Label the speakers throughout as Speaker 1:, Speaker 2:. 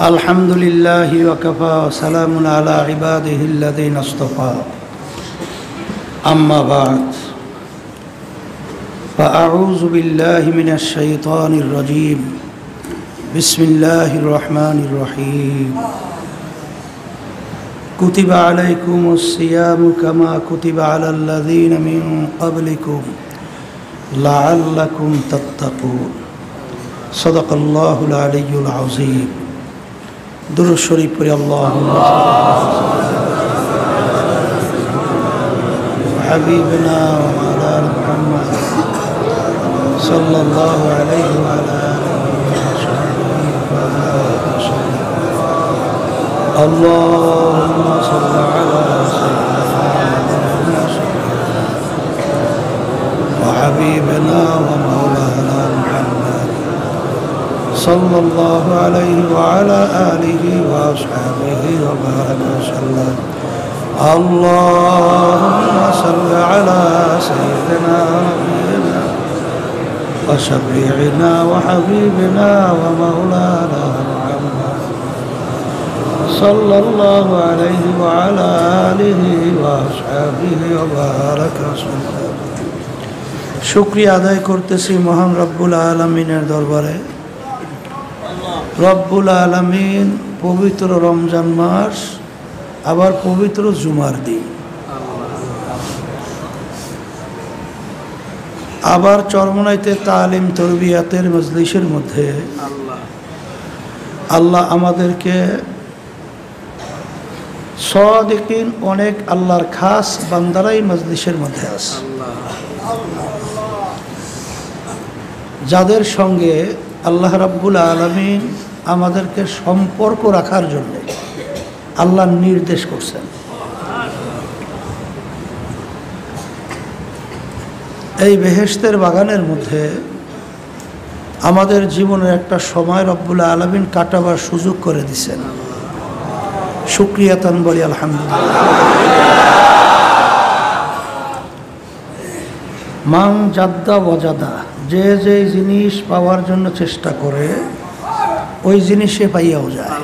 Speaker 1: الحمد لله وكفى وسلام على عباده الذين اصطفى أما بعد فأعوذ بالله من الشيطان الرجيم بسم الله الرحمن الرحيم كتب عليكم الصيام كما كتب على الذين من قبلكم لعلكم تتقون صدق الله العلي العظيم درود شريف পড়ি اللهم حبيبنا ومولانا محمد صلى الله عليه وعلى آله وصحبه وسلم اللهم صل على سيدنا وحبيبنا ومولانا محمد صلى الله عليه وعلى آله وأصحابه وبارك وسلم اللهم صل على سيدنا ونبينا وشفيعنا وحبيبنا ومولانا محمد صلى الله عليه وعلى آله وأصحابه وبارك وسلم শুকরিয়া আদায় করতেছি মহান রব্বুল আলামিনের দরবারে। রব্বুল আলামিন পবিত্র রমজান মাস, আবার পবিত্র জুমার দিন, আবার চরমনাইতে তালিম তরবিয়াতের মজলিসের মধ্যে আল্লাহ আমাদেরকে সাদিকিন অনেক আল্লাহর খাস বান্দারাই মজলিসের মধ্যে আছে, যাদের সঙ্গে আল্লাহ রাব্বুল আলামিন আমাদেরকে সম্পর্ক রাখার জন্য আল্লাহ নির্দেশ করছেন। এই বেহেশতের বাগানের মধ্যে আমাদের জীবনের একটা সময় রব্বুল আলামিন কাটাবার সুযোগ করে দিছেন। শুকরিয়াতান বলি আলহামদুলিল্লাহ। মান জাদ্দা ওয়াজাদা, যে যে জিনিস পাওয়ার জন্য চেষ্টা করে ওই জিনিসে পাইয়াও যায়।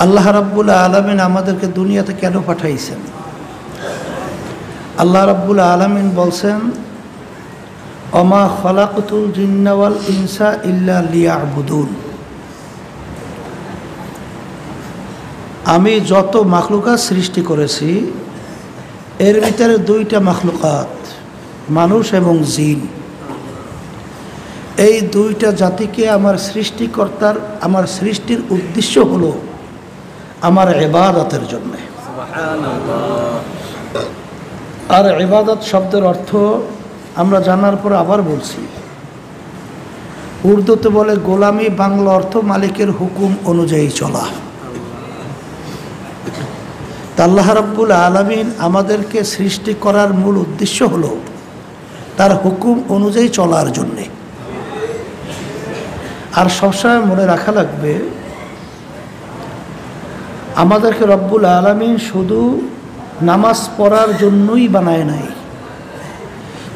Speaker 1: আল্লাহ রাব্বুল আলামিন আমাদেরকে দুনিয়াতে কেন পাঠাইছেন? আল্লাহ রাব্বুল আলামিন বলছেন, ওমা খলাকতুল জিন্না ওয়াল ইনসা ইল্লা লিয়াবুদুন। আমি যত মাখলুকাত সৃষ্টি করেছি এর ভিতরে দুইটা মাখলুকাত, মানুষ এবং জিন, এই দুইটা জাতিকে আমার সৃষ্টিকর্তার, আমার সৃষ্টির উদ্দেশ্য হলো আমার ইবাদতের জন্য। আর ইবাদত শব্দের অর্থ আমরা জানার পর আবার বলছি, উর্দুতে বলে গোলামি, বাংলা অর্থ মালিকের হুকুম অনুযায়ী চলা। আল্লাহ রাব্বুল আলামিন আমাদেরকে সৃষ্টি করার মূল উদ্দেশ্য হলো তার হুকুম অনুযায়ী চলার জন্যে। আর সবসময় মনে রাখা লাগবে, আমাদেরকে রব্বুল আলামিন শুধু নামাজ পড়ার জন্যই বানায় নাই,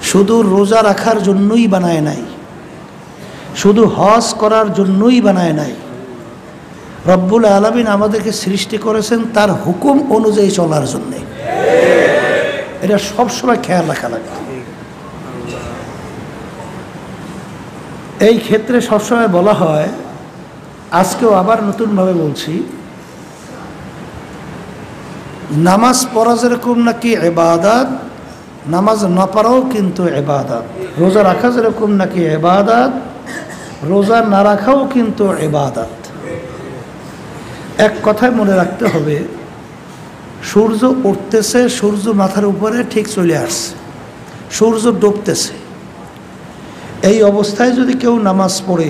Speaker 1: শুধু রোজা রাখার জন্যই বানায় নাই, শুধু হজ করার জন্যই বানায় নাই। রব্বুল আলামিন আমাদেরকে সৃষ্টি করেছেন তার হুকুম অনুযায়ী চলার জন্য। এটা সবসময় খেয়াল রাখা লাগবে। এই ক্ষেত্রে সবসময় বলা হয়, আজকেও আবার নতুনভাবে বলছি, নামাজ পড়া যেরকম নাকি ইবাদত, নামাজ না পড়াও কিন্তু ইবাদত। রোজা রাখা যেরকম নাকি ইবাদত, রোজা না রাখাও কিন্তু ইবাদত। এক কথায় মনে রাখতে হবে, সূর্য উঠতেছে, সূর্য মাথার উপরে ঠিক চলে আসছে, সূর্য ডুবতেছে, এই অবস্থায় যদি কেউ নামাজ পড়ে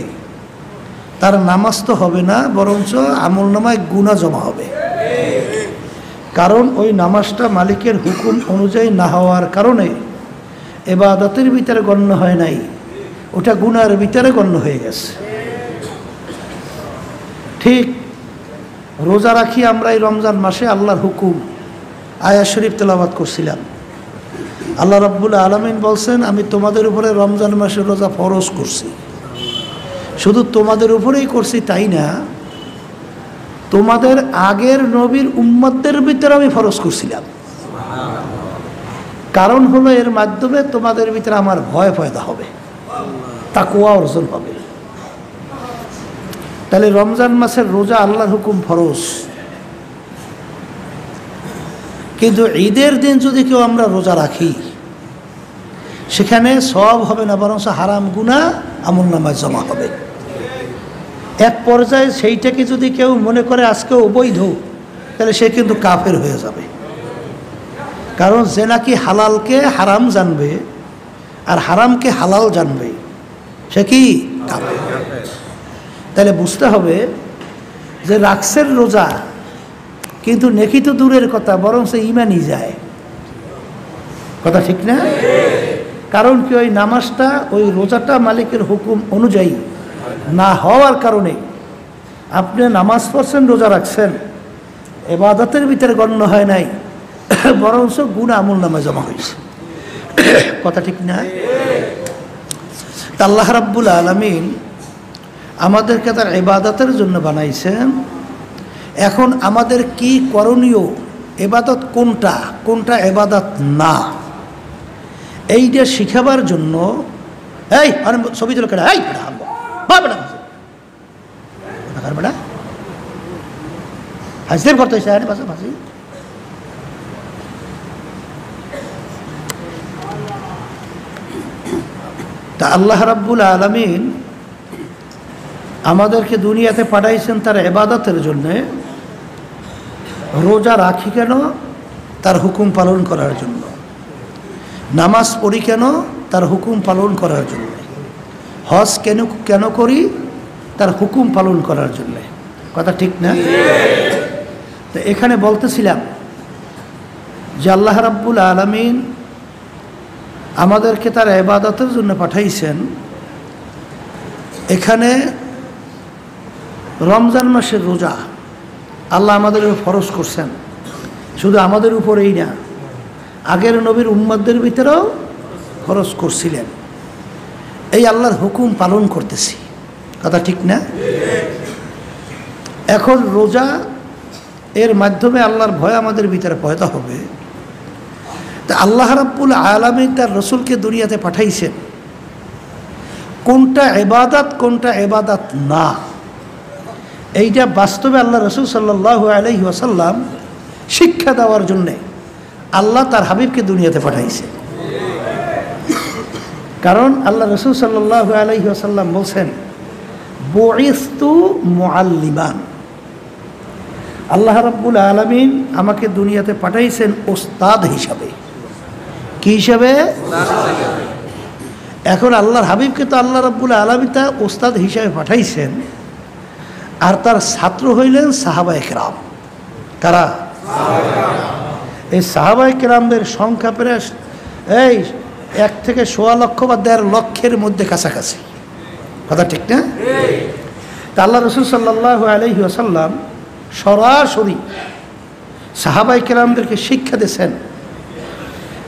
Speaker 1: তার নামাজ তো হবে না, বরঞ্চ আমলনামায় গুনাহ জমা হবে। কারণ ওই নামাজটা মালিকের হুকুম অনুযায়ী না হওয়ার কারণে ইবাদতের ভিতরে গণ্য হয় নাই, ওটা গুনাহের ভিতরে গণ্য হয়ে গেছে। ঠিক রোজা রাখি আমরা এই রমজান মাসে, আল্লাহর হুকুম আয়াত শরীফ তেলাওয়াত করছিলাম। আল্লাহ রাব্বুল আলামিন বলছেন, আমি তোমাদের উপরে রমজান মাসে রোজা ফরজ করছি। শুধু তোমাদের উপরেই করছি তাই না, তোমাদের আগের নবীর উম্মতদের ভিতরে আমি ফরজ করছিলাম। কারণ হলো এর মাধ্যমে তোমাদের ভিতরে আমার ভয় পয়দা হবে, তাকওয়া অর্জন হবে। তাহলে রমজান মাসের রোজা আল্লাহর হুকুম ফরজ, কিন্তু ঈদের দিন যদি কেউ আমরা রোজা রাখি সেখানে সওয়াব হবে না, বরং হারাম গুনাহ আমলনামায় জমা হবে। এক পর্যায়ে সেইটাকে যদি কেউ মনে করে আজকে অবৈধ, তাহলে সে কিন্তু কাফের হয়ে যাবে। কারণ যে নাকি হালালকে হারাম জানবে আর হারামকে হালাল জানবে সে কি কাফের। তাহলে বুঝতে হবে যে রাখছেন রোজা, কিন্তু নেকি তো দূরের কথা, বরং সে ইমানই যায়। কথা ঠিক না? কারণ কি ওই নামাজটা, ওই রোজাটা মালিকের হুকুম অনুযায়ী না হওয়ার কারণে আপনি নামাজ পড়ছেন, রোজা রাখছেন, ইবাদতের ভিতরে গণ্য হয় নাই, বরঞ্চ গুনাহ আমলনামায় জমা হয়েছে। কথা ঠিক না? তা আল্লাহ রাব্বুল আলামিন আমাদেরকে তার ইবাদতের জন্য বানাইছেন। এখন আমাদের কি করণীয়, ইবাদত কোনটা, কোনটা ইবাদত না, এইটা শিখাবার জন্য এই ছবি তুলে কেটে এই বেটা হাসির করতে ফাঁসি। তা আল্লাহ রাব্বুল আলামিন আমাদেরকে দুনিয়াতে পাঠাইছেন তার ইবাদতের জন্যে। রোজা রাখি কেন? তার হুকুম পালন করার জন্য। নামাজ পড়ি কেন? তার হুকুম পালন করার জন্য। হজ কেন করি? তার হুকুম পালন করার জন্য। কথা ঠিক না? তো এখানে বলতেছিলাম যে আল্লাহ রাব্বুল আলামিন আমাদেরকে তার ইবাদতের জন্য পাঠাইছেন। এখানে রমজান মাসের রোজা আল্লাহ আমাদের উপর ফরজ করছেন। শুধু আমাদের উপরেই না, আগের নবীর উম্মতদের ভিতরেও ফরজ করছিলেন। এই আল্লাহর হুকুম পালন করতেছি। কথা ঠিক না? এখন রোজা এর মাধ্যমে আল্লাহর ভয় আমাদের ভিতরে পয়দা হবে। তা আল্লাহ রাব্বুল আলামিন তার রসুলকে দুনিয়াতে পাঠাইছেন কোনটা ইবাদত, কোনটা ইবাদত না, এইটা বাস্তবে আল্লাহ রসুল সাল্লাল্লাহু আলাইহি ওয়াসাল্লাম শিক্ষা দেওয়ার জন্যে আল্লাহ তার হাবিবকে দুনিয়াতে পাঠাইছে। কারণ আল্লাহ রসুল সাল্লাল্লাহু আলাইহি ওয়াসাল্লাম বলছেন, বুইসতু মুআল্লিমান, আল্লাহ রাব্বুল আলামিন আমাকে দুনিয়াতে পাঠাইছেন ওস্তাদ হিসাবে। কি হিসাবে? এখন আল্লাহর হাবিবকে তো আল্লাহ রাব্বুল আলামিন তা ওস্তাদ হিসাবে পাঠাইছেন, আর তার ছাত্র হইলেন সাহাবায়ে কেরাম। কারা? এই সাহাবায়ে কেরামদের সংখ্যা প্রায় এই 1 থেকে 1.25 লক্ষ বা 1.5 লক্ষের মধ্যে কাছাকাছি। কথা ঠিক না? তা আল্লাহ রসুল সাল্লাল্লাহু আলাইহি ওয়াসাল্লাম সরাসরি সাহাবায়ে কেরামদেরকে শিক্ষা দিয়েছেন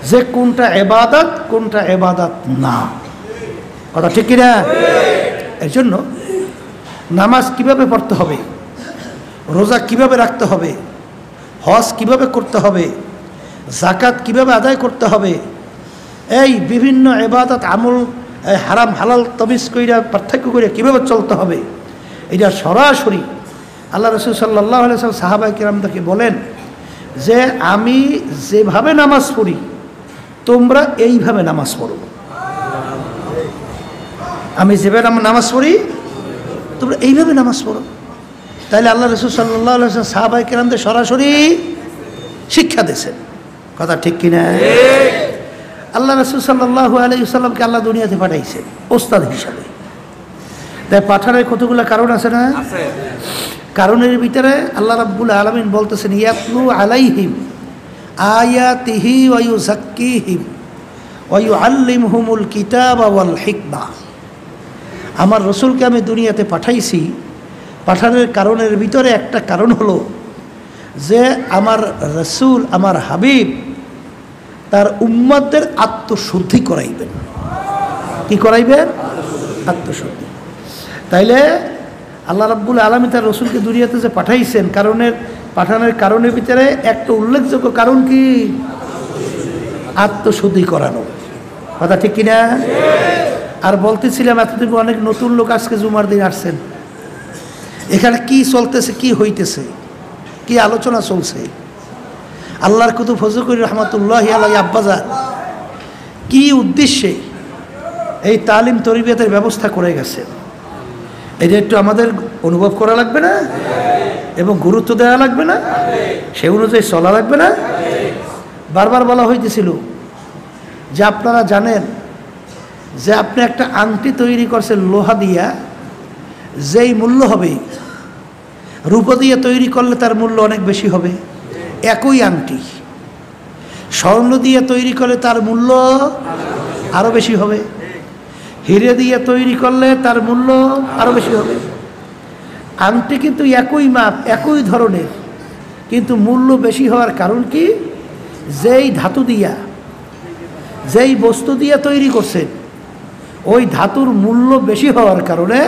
Speaker 1: যে কোনটা ইবাদত, কোনটা ইবাদত না। কথা ঠিক কিনা? এর জন্য নামাজ কিভাবে পড়তে হবে, রোজা কিভাবে রাখতে হবে, হজ কিভাবে করতে হবে, যাকাত কিভাবে আদায় করতে হবে, এই বিভিন্ন ইবাদত আমল হারাম হালাল তমিজ কইরা পার্থক্য করে কীভাবে চলতে হবে, এটা সরাসরি আল্লাহ রসুল সাল্লাল্লাহু আলাইহি ওয়াসাল্লাম সাহাবায়ে কেরামদেরকে বলেন যে আমি যেভাবে নামাজ পড়ি তোমরা এইভাবে নামাজ পড়ো। আমি যেভাবে নামাজ পড়ি তোমরা এইভাবে নামাজ পড়ো। তাইলে আল্লাহ রসুল সাল্লাল্লাহু আলাইহি ওয়াসাল্লাম সাহাবায়ে কেরামদের সরাসরি শিক্ষা দিয়েছেন। কথা ঠিক কিনা? আল্লাহ রসুল সাল্লাল্লাহু আলাইহি ওয়াসাল্লামকে আল্লাহ দুনিয়াতে পাঠাইছেন ওস্তাদ হিসাবে। তাই পাঠানোর কতগুলো কারণ আছে না? কারণের ভিতরে আল্লাহ রাব্বুল আলামিন বলতেছেন, ইয়াতলু আলাইহিম আয়াতিহি ওয়া ইউযাক্কিহিম ওয়া ইউআল্লিমুহুমুল কিতাবা ওয়াল হিকমা। আমার রসুলকে আমি দুনিয়াতে পাঠাইছি, পাঠানোর কারণের ভিতরে একটা কারণ হলো যে আমার রসুল, আমার হাবিব তার উম্মতদের আত্মশুদ্ধি করাইবেন। কি করাইবেন? আত্মশুদ্ধি। তাইলে আল্লাহ রাব্বুল আলামিন তার রসুলকে দুনিয়াতে যে পাঠাইছেন, পাঠানোর কারণের ভিতরে একটা উল্লেখযোগ্য কারণ কি? আত্মশুদ্ধি করানো। কথা ঠিক কিনা? আর বলতেছিলাম এতদিন অনেক নতুন লোক আজকে জুমার দিন আসছেন, এখানে কি চলতেছে, কি হইতেছে, কি আলোচনা চলছে? আল্লাহর কুতুব ফজল করিম রহমাতুল্লাহি আলাইহি আব্বাজান কি উদ্দেশ্যে এই তালিম তরবিয়তের ব্যবস্থা করে গেছেন, এটা একটু আমাদের অনুভব করা লাগবে না? এবং গুরুত্ব দেওয়া লাগবে না? সে অনুযায়ী চলা লাগবে না? বারবার বলা হইতেছিল যে আপনারা জানেন যে আপনি একটা আংটি তৈরি করছেন লোহা দিয়া, যেই মূল্য হবে রূপা দিয়ে তৈরি করলে তার মূল্য অনেক বেশি হবে। একই আংটি স্বর্ণ দিয়ে তৈরি করলে তার মূল্য আরও বেশি হবে, হিরে দিয়ে তৈরি করলে তার মূল্য আরও বেশি হবে। আংটি কিন্তু একই মাপ, একই ধরনের, কিন্তু মূল্য বেশি হওয়ার কারণ কি? যেই ধাতু দিয়া, যেই বস্তু দিয়া তৈরি করছেন, ওই ধাতুর মূল্য বেশি হওয়ার কারণে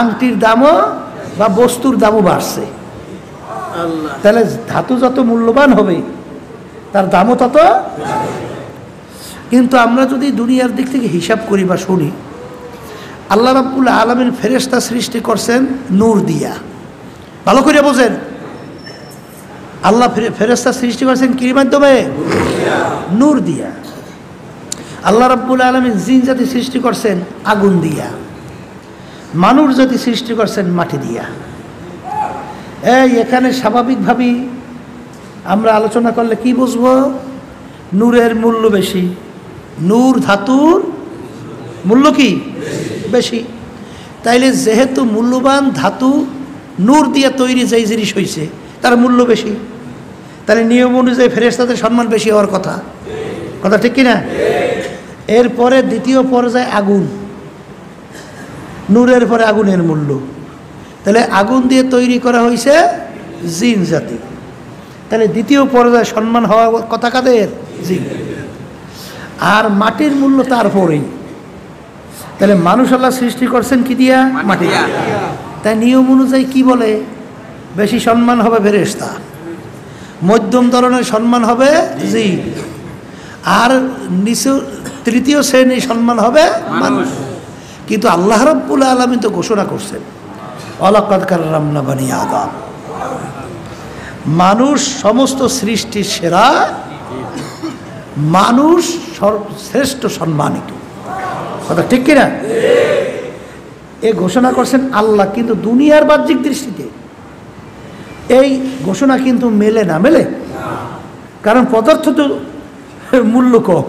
Speaker 1: আংটির দামও বা বস্তুর দামও বাড়ছে। তাহলে ধাতু যত মূল্যবান হবে তার দামও তত। কিন্তু আমরা যদি দুনিয়ার দিক থেকে হিসাব করি বা শুনি, আল্লাহ রাব্বুল আলামিন ফেরেশতা সৃষ্টি করছেন নূর দিয়া। ভালো করে বোঝেন, আল্লাহ ফেরেশতা সৃষ্টি করছেন কি মাধ্যমে? নূর দিয়া। আল্লাহ রাব্বুল আলামিন জিন জাতি সৃষ্টি করছেন আগুন দিয়া, মানুষ জাতি সৃষ্টি করছেন মাটি দিয়া। এখানে স্বাভাবিকভাবেই আমরা আলোচনা করলে কি বুঝবো? নূরের মূল্য বেশি, নূর ধাতুর মূল্য কি বেশি। তাইলে যেহেতু মূল্যবান ধাতু নূর দিয়ে তৈরি যেই জিনিস হয়েছে তার মূল্য বেশি, তাহলে নিয়ম অনুযায়ী ফেরেশতাদের সম্মান বেশি হওয়ার কথা। কথা ঠিক কিনা? এরপরে দ্বিতীয় পর্যায়ে আগুন, নূরের পরে আগুনের মূল্য। তাহলে আগুন দিয়ে তৈরি করা হয়েছে জিন জাতি, তাহলে দ্বিতীয় পর্যায়ে সম্মান হওয়ার কথা কাদের? জিন। আর মাটির মূল্য তারপরেই। তাহলে মানুষ আল্লাহ সৃষ্টি করছেন কি দিয়া? মাটি। তাই নিয়ম অনুযায়ী কি বলে? বেশি সম্মান হবে ফেরেশতা, মধ্যম ধরনের সম্মান হবে জিন, আর নিচু তৃতীয় শ্রেণীর সম্মান হবে মানুষ। কিন্তু আল্লাহ রাব্বুল আলামিন তো ঘোষণা করছেন ওয়ালাকাদ কাররামনা বানি আদম, মানুষ সমস্ত সৃষ্টির সেরা, মানুষ শ্রেষ্ঠ সম্মানিত। কথা ঠিক কিনা? এ ঘোষণা করছেন আল্লাহ, কিন্তু দুনিয়ার বাহ্যিক দৃষ্টিতে এই ঘোষণা কিন্তু মেলে না। মেলে কারণ পদার্থ তো মূল্য কম,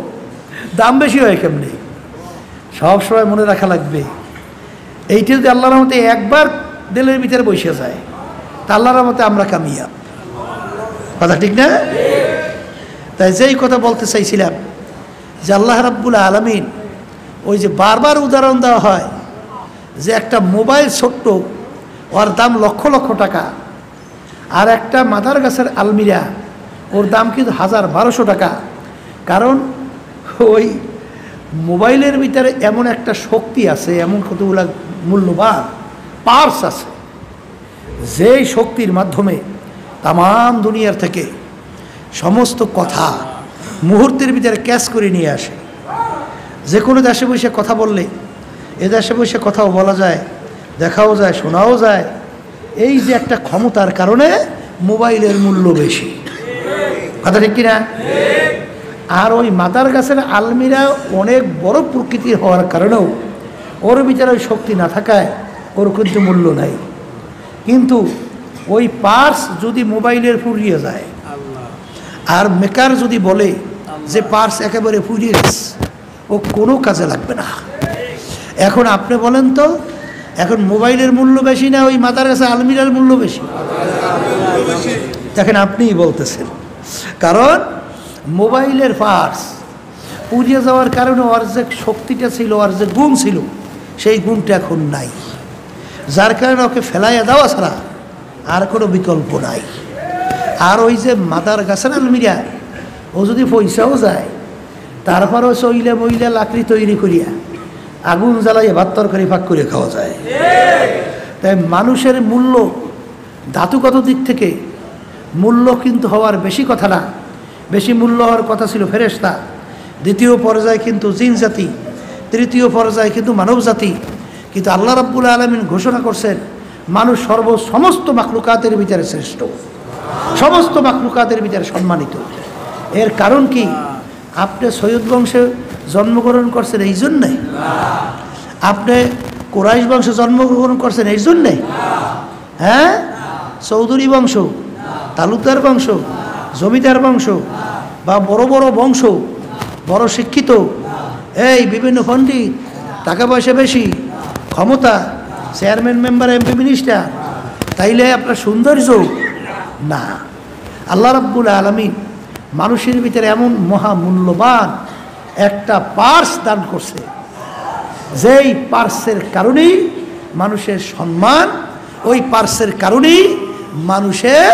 Speaker 1: দাম বেশি হয় কেমনে? সব সময় মনে রাখা লাগবে, এইটা যদি আল্লাহর রহমতে একবার দিলের ভিতরে বসে যায় তা আল্লাহর রহমতে আমরা কামিয়াব। কথা ঠিক না? তাই যেই কথা বলতে চাইছিলাম যে আল্লাহ রাব্বুল আলামিন, ওই যে বারবার উদাহরণ দেওয়া হয় যে একটা মোবাইল ছোট্ট, ওর দাম লক্ষ লক্ষ টাকা, আর একটা মাদার গাছের আলমিরা, ওর দাম কিন্তু 1000-1200 টাকা। কারণ ওই মোবাইলের ভিতরে এমন একটা শক্তি আছে, এমন কতগুলো মূল্যবান পার্টস আছে, যেই শক্তির মাধ্যমে তাম দুনিয়ার থেকে সমস্ত কথা মুহূর্তের ভিতরে ক্যাচ করে নিয়ে আসে। যে কোনো দেশে বসে কথা বললে এ দেশে বসে কথাও বলা যায়, দেখাও যায়, শোনাও যায়। এই যে একটা ক্ষমতার কারণে মোবাইলের মূল্য বেশি। কথা ঠিক কিনা? আর ওই মাদার গাছের আলমিরা অনেক বড় প্রকৃতির হওয়ার কারণেও ওর ভিতরে ওই শক্তি না থাকায় ওর কিন্তু মূল্য নাই। কিন্তু ওই পার্স যদি মোবাইলের ফুরিয়ে যায়, আর মেকার যদি বলে যে পার্স একেবারে ফুরিয়ে গেছে, ও কোনো কাজে লাগবে না। এখন আপনি বলেন তো, এখন মোবাইলের মূল্য বেশি না ওই মাদার গাছের আলমিরার মূল্য বেশি? দেখেন আপনিই বলতেছেন, কারণ মোবাইলের পার্স পুড়িয়ে যাওয়ার কারণে ওর যে শক্তিটা ছিল, ওর যে গুণ ছিল, সেই গুণটা এখন নাই, যার কারণে ওকে ফেলাইয়া দেওয়া ছাড়া আর কোনো বিকল্প নাই। আর ওই যে মাদার গাছের আলমিরা, ও যদি পয়সাও যায়, তারপরও চইলে বইলে লাকড়ি তৈরি করিয়া আগুন জ্বালাইয়ে ভাত তরকারি ফাঁক করে খাওয়া যায়। তাই মানুষের মূল্য ধাতুগত দিক থেকে মূল্য কিন্তু হওয়ার বেশি কথা না, বেশি মূল্য হওয়ার কথা ছিল ফেরেশতা, দ্বিতীয় পর্যায়ে কিন্তু জিন জাতি, তৃতীয় পর্যায়ে কিন্তু মানব জাতি। কিন্তু আল্লাহ রাব্বুল আলামিন ঘোষণা করছেন মানুষ সমস্ত মাখলুকাতের ভিতরে শ্রেষ্ঠ, সমস্ত মাখলুকাতের ভিতরে সম্মানিত। এর কারণ কি? আপনি সৈয়দ বংশে জন্মগ্রহণ করছেন এই জন্যে? আপনি কুরাইশ বংশে জন্মগ্রহণ করছেন এই জন্যে? হ্যাঁ, চৌধুরী বংশ, তালুকদার বংশ, জমিদার বংশ বা বড় বড় বংশ, বড় শিক্ষিত, এই বিভিন্ন পণ্ডিত, টাকা পয়সা বেশি, ক্ষমতা, চেয়ারম্যান, মেম্বার, এমপি, মিনিস্টার, তাইলে আপনার সৌন্দর্য না। আল্লাহ রাব্বুল আলামিন মানুষের ভিতরে এমন মহামূল্যবান একটা পার্স দান করছে, যেই পার্সের কারণেই মানুষের সম্মান, ওই পার্সের কারণেই মানুষের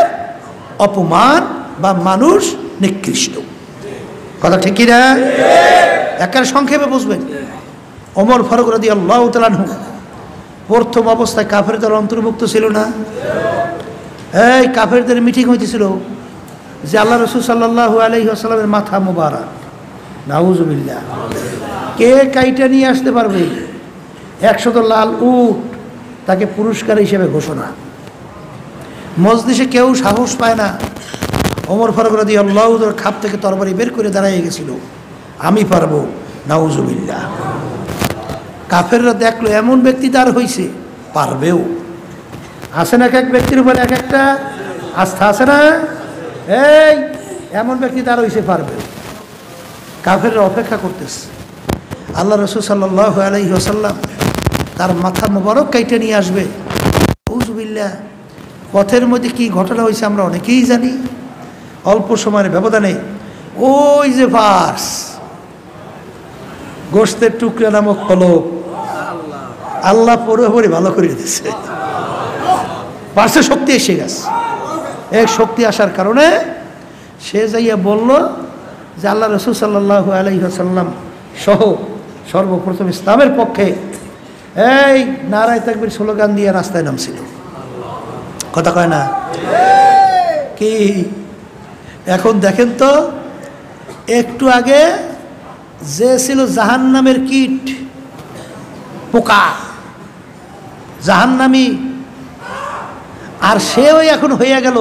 Speaker 1: অপমান বা মানুষ নিকৃষ্ট। কথা ঠিক কি না? একের সংক্ষেপে বুঝবেন। ওমর ফারুক রাদিয়াল্লাহু তাআলা আনহু প্রথম অবস্থায় কাফেরদের অন্তর্ভুক্ত ছিল না? এই কাফেরদের মিটিং হইতেছিল যে আল্লাহ রাসূল সাল্লাল্লাহু আলাইহি ওয়াসাল্লামের মাথা মুবারক, নাউজুবিল্লাহ, কে কাইটা নিয়ে আসতে পারবে 100 লাল উট, তাকে পুরস্কার হিসেবে ঘোষণা। মজলিসে কেউ সাহস পায় না। ওমর ফারুক রাদিয়াল্লাহু তাআলা খাপ থেকে তরবারি বের করে দাঁড়িয়ে গেছিল, আমি পারবো, নাউজুবিল্লাহ। কাফেররা দেখলো এমন ব্যক্তি তার হইছে, পারবেও। আসে না এক এক ব্যক্তির উপর এক একটা আস্থা আছে না? এই এমন ব্যক্তি তার হইছে, পারবে। কাফেররা অপেক্ষা করতেছে আল্লাহ রাসূল সাল্লাল্লাহু আলাইহি ওয়াসাল্লাম তার মাথা মোবারক কাইটে নিয়ে আসবে। নাউজুবিল্লাহ। পথের মধ্যে কি ঘটনা হয়েছে আমরা অনেকেই জানি। অল্প সময়ের ব্যবধানে ওই যে পার্স, গোশতের টুকরা নামক ফলক আল্লাহ পুরোপুরি ভালো করে দিচ্ছে। পার্সে শক্তি এসে গেছে। এক শক্তি আসার কারণে সে যাইয়া বলল যে আল্লাহ রাসূল সাল্লাল্লাহু আলাইহি ওয়াসাল্লাম সহ সর্বপ্রথম ইসলামের পক্ষে এই নারায়ে তাকবীর স্লোগান দিয়ে রাস্তায় নামছিল। কথা কয় না কি? এখন দেখেন তো, একটু আগে যে ছিল জাহান্নামের কীট, পোকা, জাহান্নামী, আর সেও এখন হইয়া গেল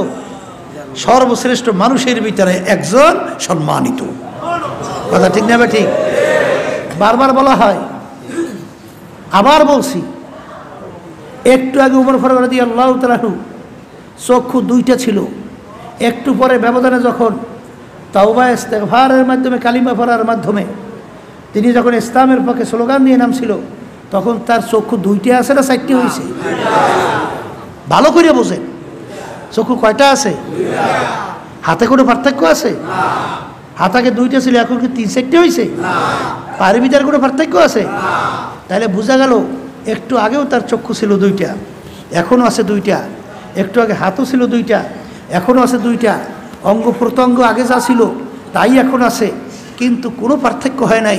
Speaker 1: সর্বশ্রেষ্ঠ মানুষের ভিতরে একজন সম্মানিত। কথা ঠিক না? ঠিক। বারবার বলা হয়, আবার বলছি, একটু আগে ওমর ফারুক রাদিয়াল্লাহু তাআলা চক্ষু দুইটা ছিল, একটু পরে ব্যবধানে যখন তাওবা ইস্তেগফারের মাধ্যমে, কালিমা পড়ার মাধ্যমে তিনি যখন ইসলামের পক্ষে স্লোগান দিয়ে নামছিল, তখন তার চক্ষু দুইটা আছে না চারটি হয়েছে? ভালো করে বোঝেন, চক্ষু কয়টা আছে? হাতে কোনো পার্থক্য আছে? হাত আগে দুইটা ছিল, এখন কি 3-4টে হয়েছে? পায়ের ভিতরে কোনো পার্থক্য আছে? তাহলে বোঝা গেল একটু আগেও তার চক্ষু ছিল দুইটা, এখনও আছে দুইটা। একটু আগে হাতও ছিল দুইটা, এখনও আছে দুইটা। অঙ্গ প্রত্যঙ্গ আগে যা ছিল তাই এখন আছে, কিন্তু কোনো পার্থক্য হয় নাই।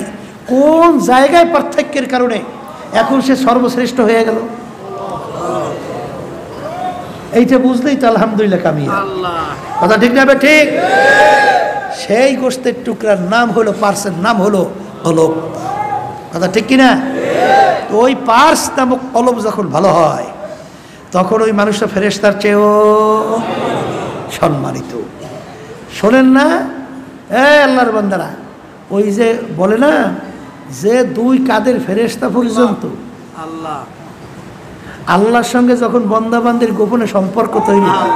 Speaker 1: কোন জায়গায় পার্থক্যের কারণে এখন সে সর্বশ্রেষ্ঠ হয়ে গেল? এইটা বুঝলেই তো আলহামদুলিল্লাহ কামিয়া। কথা ঠিক না? ঠিক। সেই গোশতের টুকরার নাম হলো, পার্সের নাম হলো কলব। কথা ঠিক কিনা? ওই পার্স নামক কলব যখন ভালো হয়, তখন ওই মানুষটা ফেরেশতার চেয়েও সম্মানিত। শোনেন না আল্লাহর বান্দারা, ওই যে বলে না যে 2 কাঁধের ফেরেশতা পর্যন্ত আল্লাহর সঙ্গে যখন বান্দাবান্দির গোপনে সম্পর্ক তৈরি হয়,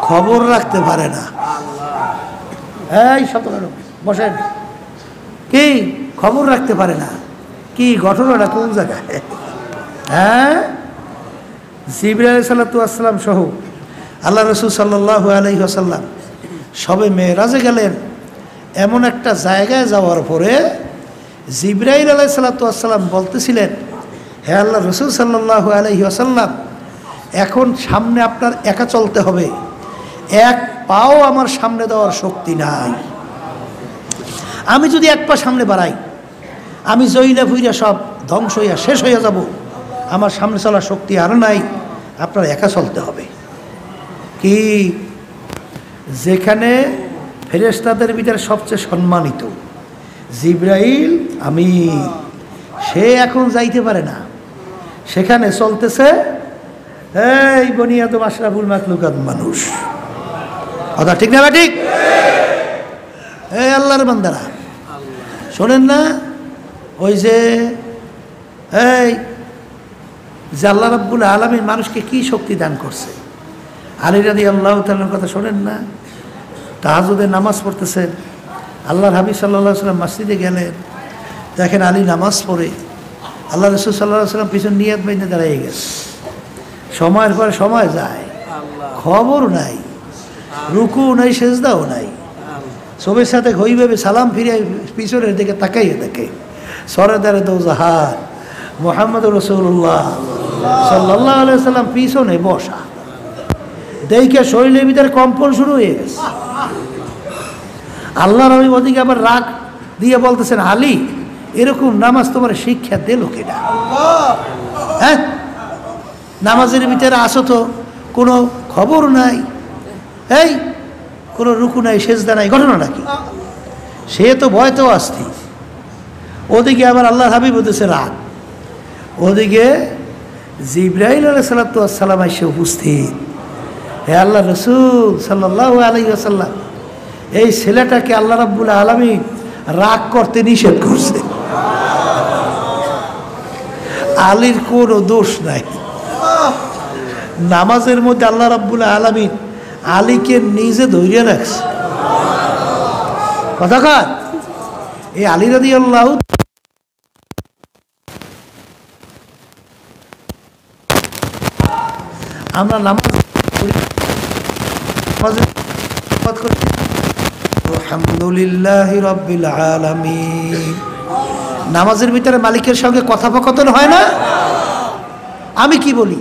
Speaker 1: খবর রাখতে পারে না। এই শতকার বসেন, কি খবর রাখতে পারে না? কি ঘটনাটা কোন জায়গায়? হ্যাঁ, জিবরাইল আলাইহিস সালাতু ওয়াস সালাম সহ আল্লাহ রাসূল সাল্লাল্লাহু আলাইহি ওয়াসাল্লাম সবে মেরাজে গেলেন। এমন একটা জায়গায় যাওয়ার পরে জিবরাইল আলাইহিস সালাতু ওয়াস সালাম বলতেছিলেন, হে আল্লাহ রাসূল সাল্লাল্লাহু আলাইহি ওয়াসাল্লাম, এখন সামনে আপনার একা চলতে হবে, এক পাও আমার সামনে দেওয়ার শক্তি নাই। আমি যদি এক পা সামনে বাড়াই, আমি জইলা ফুইরা সব ধ্বংস হইয়া শেষ হইয়া যাব, আমার সামনে চলার শক্তি আর নাই, আপনার একা চলতে হবে। কি যেখানে ফেরেশতাদের ভিতরে সবচেয়ে সম্মানিত জিবরাইল আমি, সে এখন যাইতে পারে না, সেখানে চলতেছে এই বনি আদম আশরাফুল মাখলুকাত মানুষ। কথা ঠিক না ঠিক? এই আল্লাহর বান্দারা শোনেন না, ওই যে এই যে আল্লাহ রাব্বুল আলামিন মানুষকে কি শক্তি দান করছে, আলী রাদিয়াল্লাহু তাআলার কথা শোনেন না, তাহাজ্জুদের নামাজ পড়তেছেন, আল্লাহর হাবিব সাল্লাল্লাহু আলাইহি ওয়াসাল্লাম মসজিদে গেলেন, দেখেন আলী নামাজ পড়ে, আল্লাহ রাসূল সাল্লাল্লাহু আলাইহি ওয়াসাল্লাম পিছন নিয়াত বাইন্ধে দাঁড়িয়ে গেছে, সময়ের পরে সময় যায়, খবর নাই, রুকু নাই, সেজদাও নাই, সবের সাথে ঘইভাবে সালাম ফিরে পিছনের দিকে তাকাইয়ে দেখে সরদারে দৌজাহার মুহাম্মদ রাসূলুল্লাহ সাল্লাল্লাহু আলাইহি ওয়াসাল্লাম পিছনে বসা, দেখে শরীরের ভিতরে কম্পন শুরু হয়ে গেছে। আল্লাহ নবী ওদিকে আবার রাগ দিয়ে বলতেছেন, আলী এরকম নামাজ তোমার শিক্ষা দিল কেনা? হ্যাঁ, নামাজের ভিতরে আসো তো কোনো খবর নাই, এই কোনো রুকু নাই, সেজদা নাই, ঘটনা নাকি? সে তো ভয় তো আসতি। ওদিকে আবার আল্লাহর হাবিব হতেছে রাগ, ওদিকে জিবরাইল আলাইহিস সালাতু ওয়াস সালাম এসে উপস্থিত। হে আল্লাহ রাসূল সাল্লাল্লাহু আলাইহি ওয়াসাল্লাম, এই ছেলেটাকে আল্লাহ রাব্বুল আলামিন রাগ করতে নিষেধ করছে, আলীর কোনো দোষ নাই, নামাজের মধ্যে আল্লাহ রাব্বুল আলামিন আলীকে নিজে ধরিয়ে রাখছে। কথা কার? এই আলী রাদিয়াল্লাহু, আমরা নামাজ করি, আলহামদুলিল্লাহি রাব্বিল আলামিন, নামাজের ভিতরে মালিকের সঙ্গে কথোপকথন হয় না? আমি কি বলি?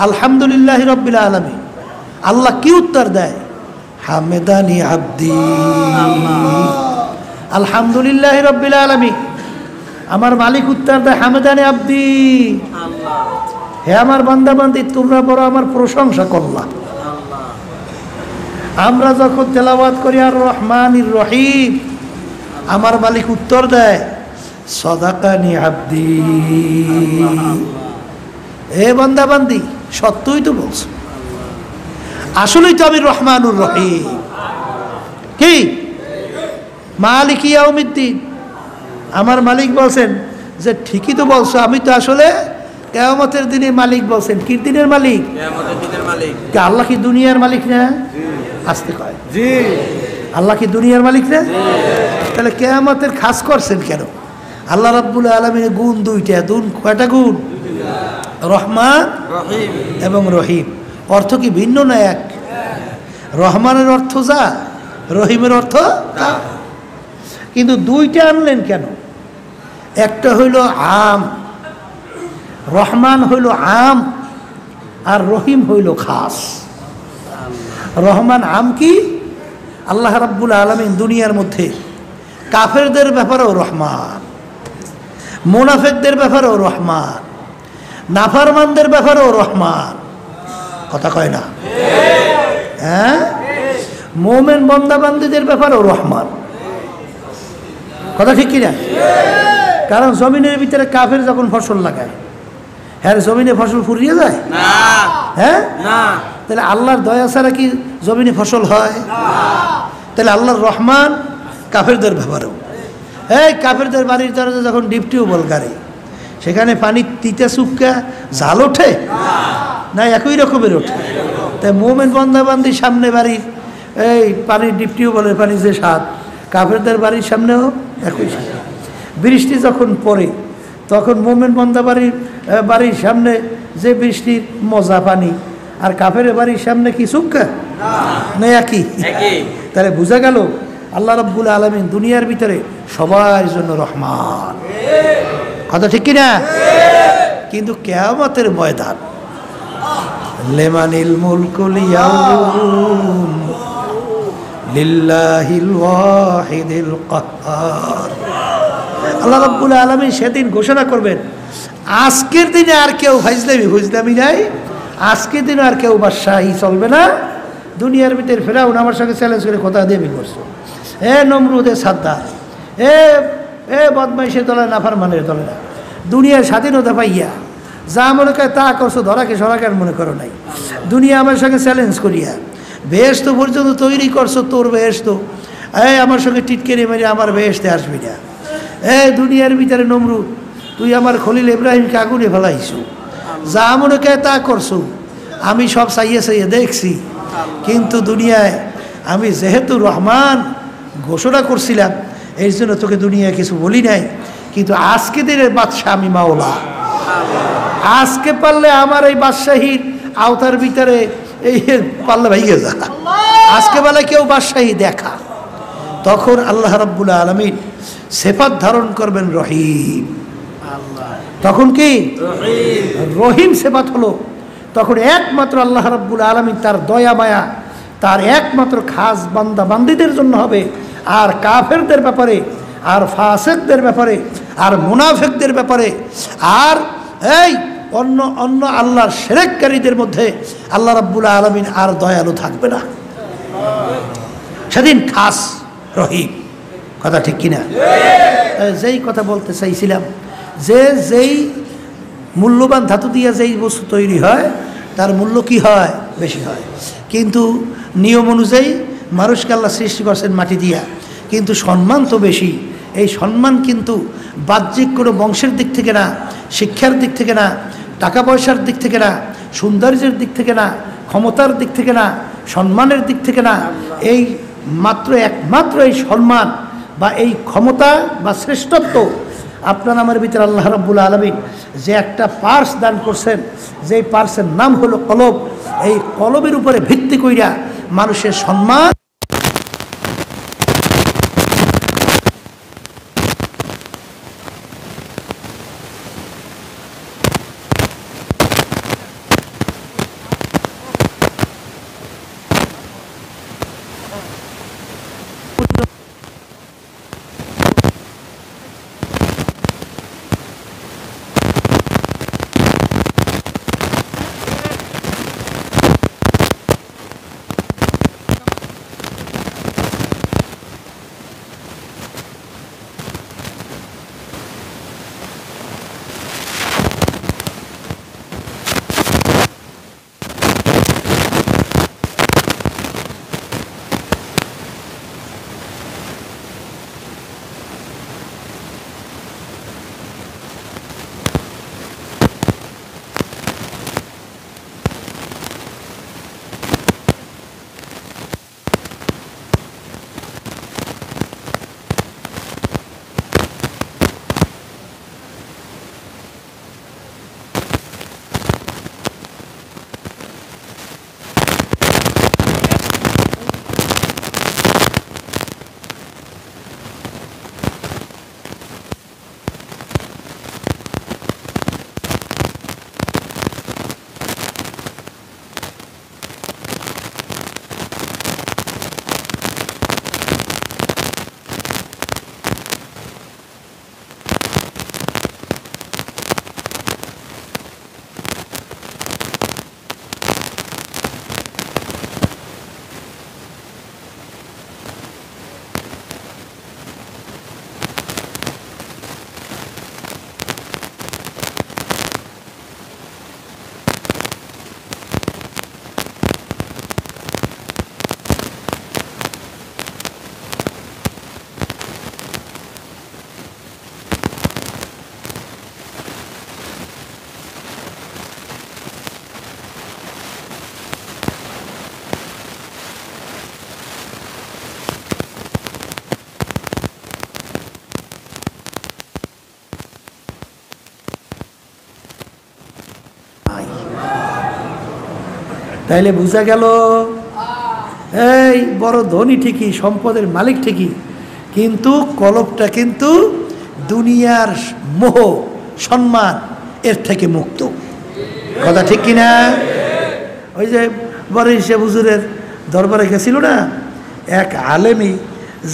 Speaker 1: আলহামদুলিল্লাহি রাব্বিল আলামিন। আল্লাহ কি উত্তর দেয়? হামেদানি আব্দি, আলহামদুলিল্লাহি রাব্বিল আলামিন। আমার মালিক উত্তর দেয় হামেদানি আব্দি, হে আমার বান্দা বান্দি তোমরা বড় আমার প্রশংসা করলা। আমরা যখন তেলাওয়াত করি আর রহমানির রহিম, আমার মালিক উত্তর দেয় সাদাকানি আব্দি, হে বান্দা বান্দি সত্যই তো বলছো, আসলেই তো আমি রহমানুর রহিম। কি মালিক ইয়াউমিদ্দিন, আমার মালিক বলছেন যে ঠিকই তো বলছো, আমি তো আসলে কিয়ামতের দিনের মালিক। বলছেন কি দিনের মালিক? কিয়ামতের দিনের মালিক। আল্লাহ কি দুনিয়ার মালিক না? আসতে কয় জি, আল্লাহ কি দুনিয়ার মালিক না? তাহলে কিয়ামতের খাস করছেন কেন? আল্লাহ রাব্বুল আলামিনের গুণ দুইটা, কয়টা গুণ? রহমান এবং রহিম। অর্থ কি ভিন্ন না এক? রহমানের অর্থ যা, রহিমের অর্থ তা, কিন্তু দুইটা আনলেন কেন? একটা হইল আম, রহমান হইল আম, আর রহিম হইল খাস। রহমান আম কি? আল্লাহ রাব্বুল আলামিন দুনিয়ার মধ্যে কাফেরদের ব্যাপারেও রহমান, মুনাফিকদের ব্যাপারেও রহমান, নাফরমানদের ব্যাপারেও রহমান। কথা কয় না? হ্যাঁ, মুমিন বান্দা বান্দীদের ব্যাপারেও রহমান। কথা ঠিক কিনা? কারণ জমিনের ভিতরে কাফের যখন ফসল লাগায়, হ্যাঁ জমিনে ফসল ফুরিয়ে যায় না? হ্যাঁ না। তাহলে আল্লাহর দয়া ছাড়া কি জমিনে ফসল হয়? তাহলে আল্লাহর রহমান কাফেরদের ব্যাপারেও। এই কাফেরদের বাড়ির দরজা যখন ডিপ টিউবওয়েল গাড়ি, সেখানে পানি তিতা চুপকা জাল ওঠে না? একই রকমের ওঠে। তাই মুমিন বান্দা বান্দির সামনে বাড়ির এই পানির ডিপ টিউবওয়েলের পানি যে স্বাদ, কাফেরদের বাড়ির সামনেও একই স্বাদ। বৃষ্টি যখন পড়ে তখন মুমিন বান্দা বাড়ির সামনে যে বৃষ্টির মজা পানি, আর কাফের বাড়ির সামনে কি চুপকা না? একই। তাহলে বোঝা গেল আল্লাহ রাব্বুল আলামিন দুনিয়ার ভিতরে সবার জন্য রহমান। কথা ঠিক কিনা? কিন্তু কিয়ামতের ময়দান লিমানিল মুলকুল ইয়াউম লিল্লাহিল ওয়াহিদিল কাহ্হার। আল্লাহ রাব্বুল আলামিন সেদিন ঘোষণা করবেন, আজকের দিনে আর কেউ ফাইজলামি নাই, আজকের দিনে আর কেউ বাদশাহী চলবে না। দুনিয়ার ভিতরে ফেরাউন আমার সঙ্গে চ্যালেঞ্জ করে কথা দেবী করছো, এ নমরুদে সাদ্দার, এ বদমাইশের দলে নাফরমানের দলে না, দুনিয়ার স্বাধীনতা পাইয়া যা মনে করে তা করছো, ধরাকে সরাকের মনে করো নাই। দুনিয়া আমার সঙ্গে চ্যালেঞ্জ করিয়া বেহেশত পর্যন্ত তৈরি করছো, তোর বেহেশত আমার সঙ্গে টিটকেরি মেরে আমার বেহেশতে আসবি না। দুনিয়ার ভিতরে নমরুদ, তুই আমার খলিল ইব্রাহিমকে আগুনে ফেলাইছো, যা মনে করে তা করছো, আমি সব চাইয়ে দেখছি। কিন্তু দুনিয়ায় আমি যেহেতু রহমান ঘোষণা করছিলাম, এই জন্য তোকে দুনিয়া কিছু বলি নাই। কিন্তু আজকে দিনের বাদশাহ আমি মাওলা, আজকে পারলে আমার এই বাদশাহীর আওতার ভিতরে এই পাল্লা ভাইগে যা, আজকে বেলা কেউ বাদশাহী দেখা। তখন আল্লাহ রাব্বুল আলামিন সিফাত ধারণ করবেন রহিম। তখন কি রহিম সিফাত হলো। তখন একমাত্র আল্লাহ রাব্বুল আলামিন তার দয়া মায়া তার একমাত্র খাস বান্দা বান্দীদের জন্য হবে। আর কাফেরদের ব্যাপারে, আর ফাসিকদের ব্যাপারে, আর মুনাফিকদের ব্যাপারে, আর এই অন্য অন্য আল্লাহর শিরককারীদের মধ্যে আল্লাহ রাব্বুল আলামিন আর দয়ালু থাকবে না। সেদিন খাস রহিম, কথা ঠিক কিনা? যেই কথা বলতে চাইছিলাম, যেই মূল্যবান ধাতু দিয়ে যেই বস্তু তৈরি হয় তার মূল্য কি হয়? বেশি হয়। কিন্তু নিয়ম অনুযায়ী মানুষকে আল্লাহ সৃষ্টি করছেন মাটি দিয়া, কিন্তু সম্মান তো বেশি। এই সম্মান কিন্তু বাহ্যিক কোনো বংশের দিক থেকে না, শিক্ষার দিক থেকে না, টাকা পয়সার দিক থেকে না, সৌন্দর্যের দিক থেকে না, ক্ষমতার দিক থেকে না, সম্মানের দিক থেকে না। এই একমাত্র এই সম্মান বা এই ক্ষমতা বা শ্রেষ্ঠত্ব আপনার আমার ভিতরে আল্লাহ রাব্বুল আলামিন যে একটা পার্স দান করছেন, যেই পার্সের নাম হলো কলব। এই কলবের উপরে ভিত্তি কইরা মানুষের সম্মান তাইলে বোঝা গেল এই বড় ধনী ঠিকই, সম্পদের মালিক ঠিকই, কিন্তু কলবটা কিন্তু দুনিয়ার মোহ সম্মান এর থেকে মুক্ত। কথা ঠিক কিনা? ওই যে বড় হিসেব হুজুরের দরবারে গেছিল না, এক আলেমী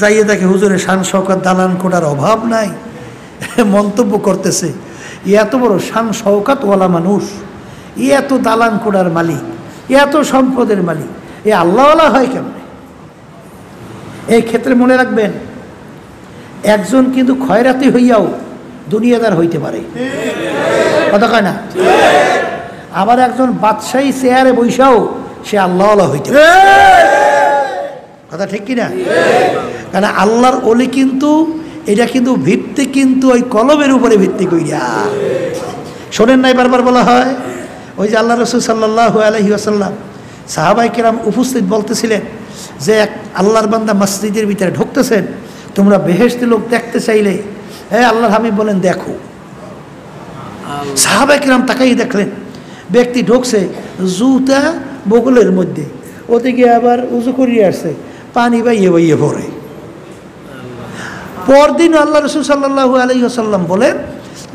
Speaker 1: যাইয়ে দেখে হুজুরের শান শওকত দালান কোটার অভাব নাই, মন্তব্য করতেছে, এত বড় শান শওকাতওয়ালা মানুষ, এত দালান কোড়ার মালিক, এত সম্পদের মালিক, এ আল্লাহওয়ালা হয় কেমন? এই ক্ষেত্রে মনে রাখবেন, একজন কিন্তু খয়রাতি হইয়াও দুনিয়াদার হইতে পারে, কথা কয় না? আবার একজন বাদশাহী চেয়ারে বৈশাও সে আল্লাহওয়ালা হইতে পারে, কথা ঠিক কিনা? কারণ আল্লাহর ওলি কিন্তু এটা কিন্তু ভিত্তি কিন্তু ওই কলমের উপরে ভিত্তি কইরা। শোনেন নাই বারবার বলা হয়, ওই যে আল্লাহ রাসূল সাল্লাল্লাহু আলাইহি ওয়াসাল্লাম সাহাবায়ে কেরাম উপস্থিত বলতেছিলেন যে এক আল্লাহর বান্দা মসজিদের ভিতরে ঢুকতেছেন, তোমরা বেহেশতি লোক দেখতে চাইলে আল্লাহর হাবিব বলেন দেখো। সাহাবায়ে কেরাম তাকাই দেখলেন ব্যক্তি ঢুকছে জুতা বগলের মধ্যে, ওদিকে আবার উজু করিয়ে আসছে, পানি বাইয়ে বাইয়ে ভরে। পরদিন আল্লাহ রাসূল সাল্লাল্লাহু আলাইহি ওয়াসাল্লাম বলেন,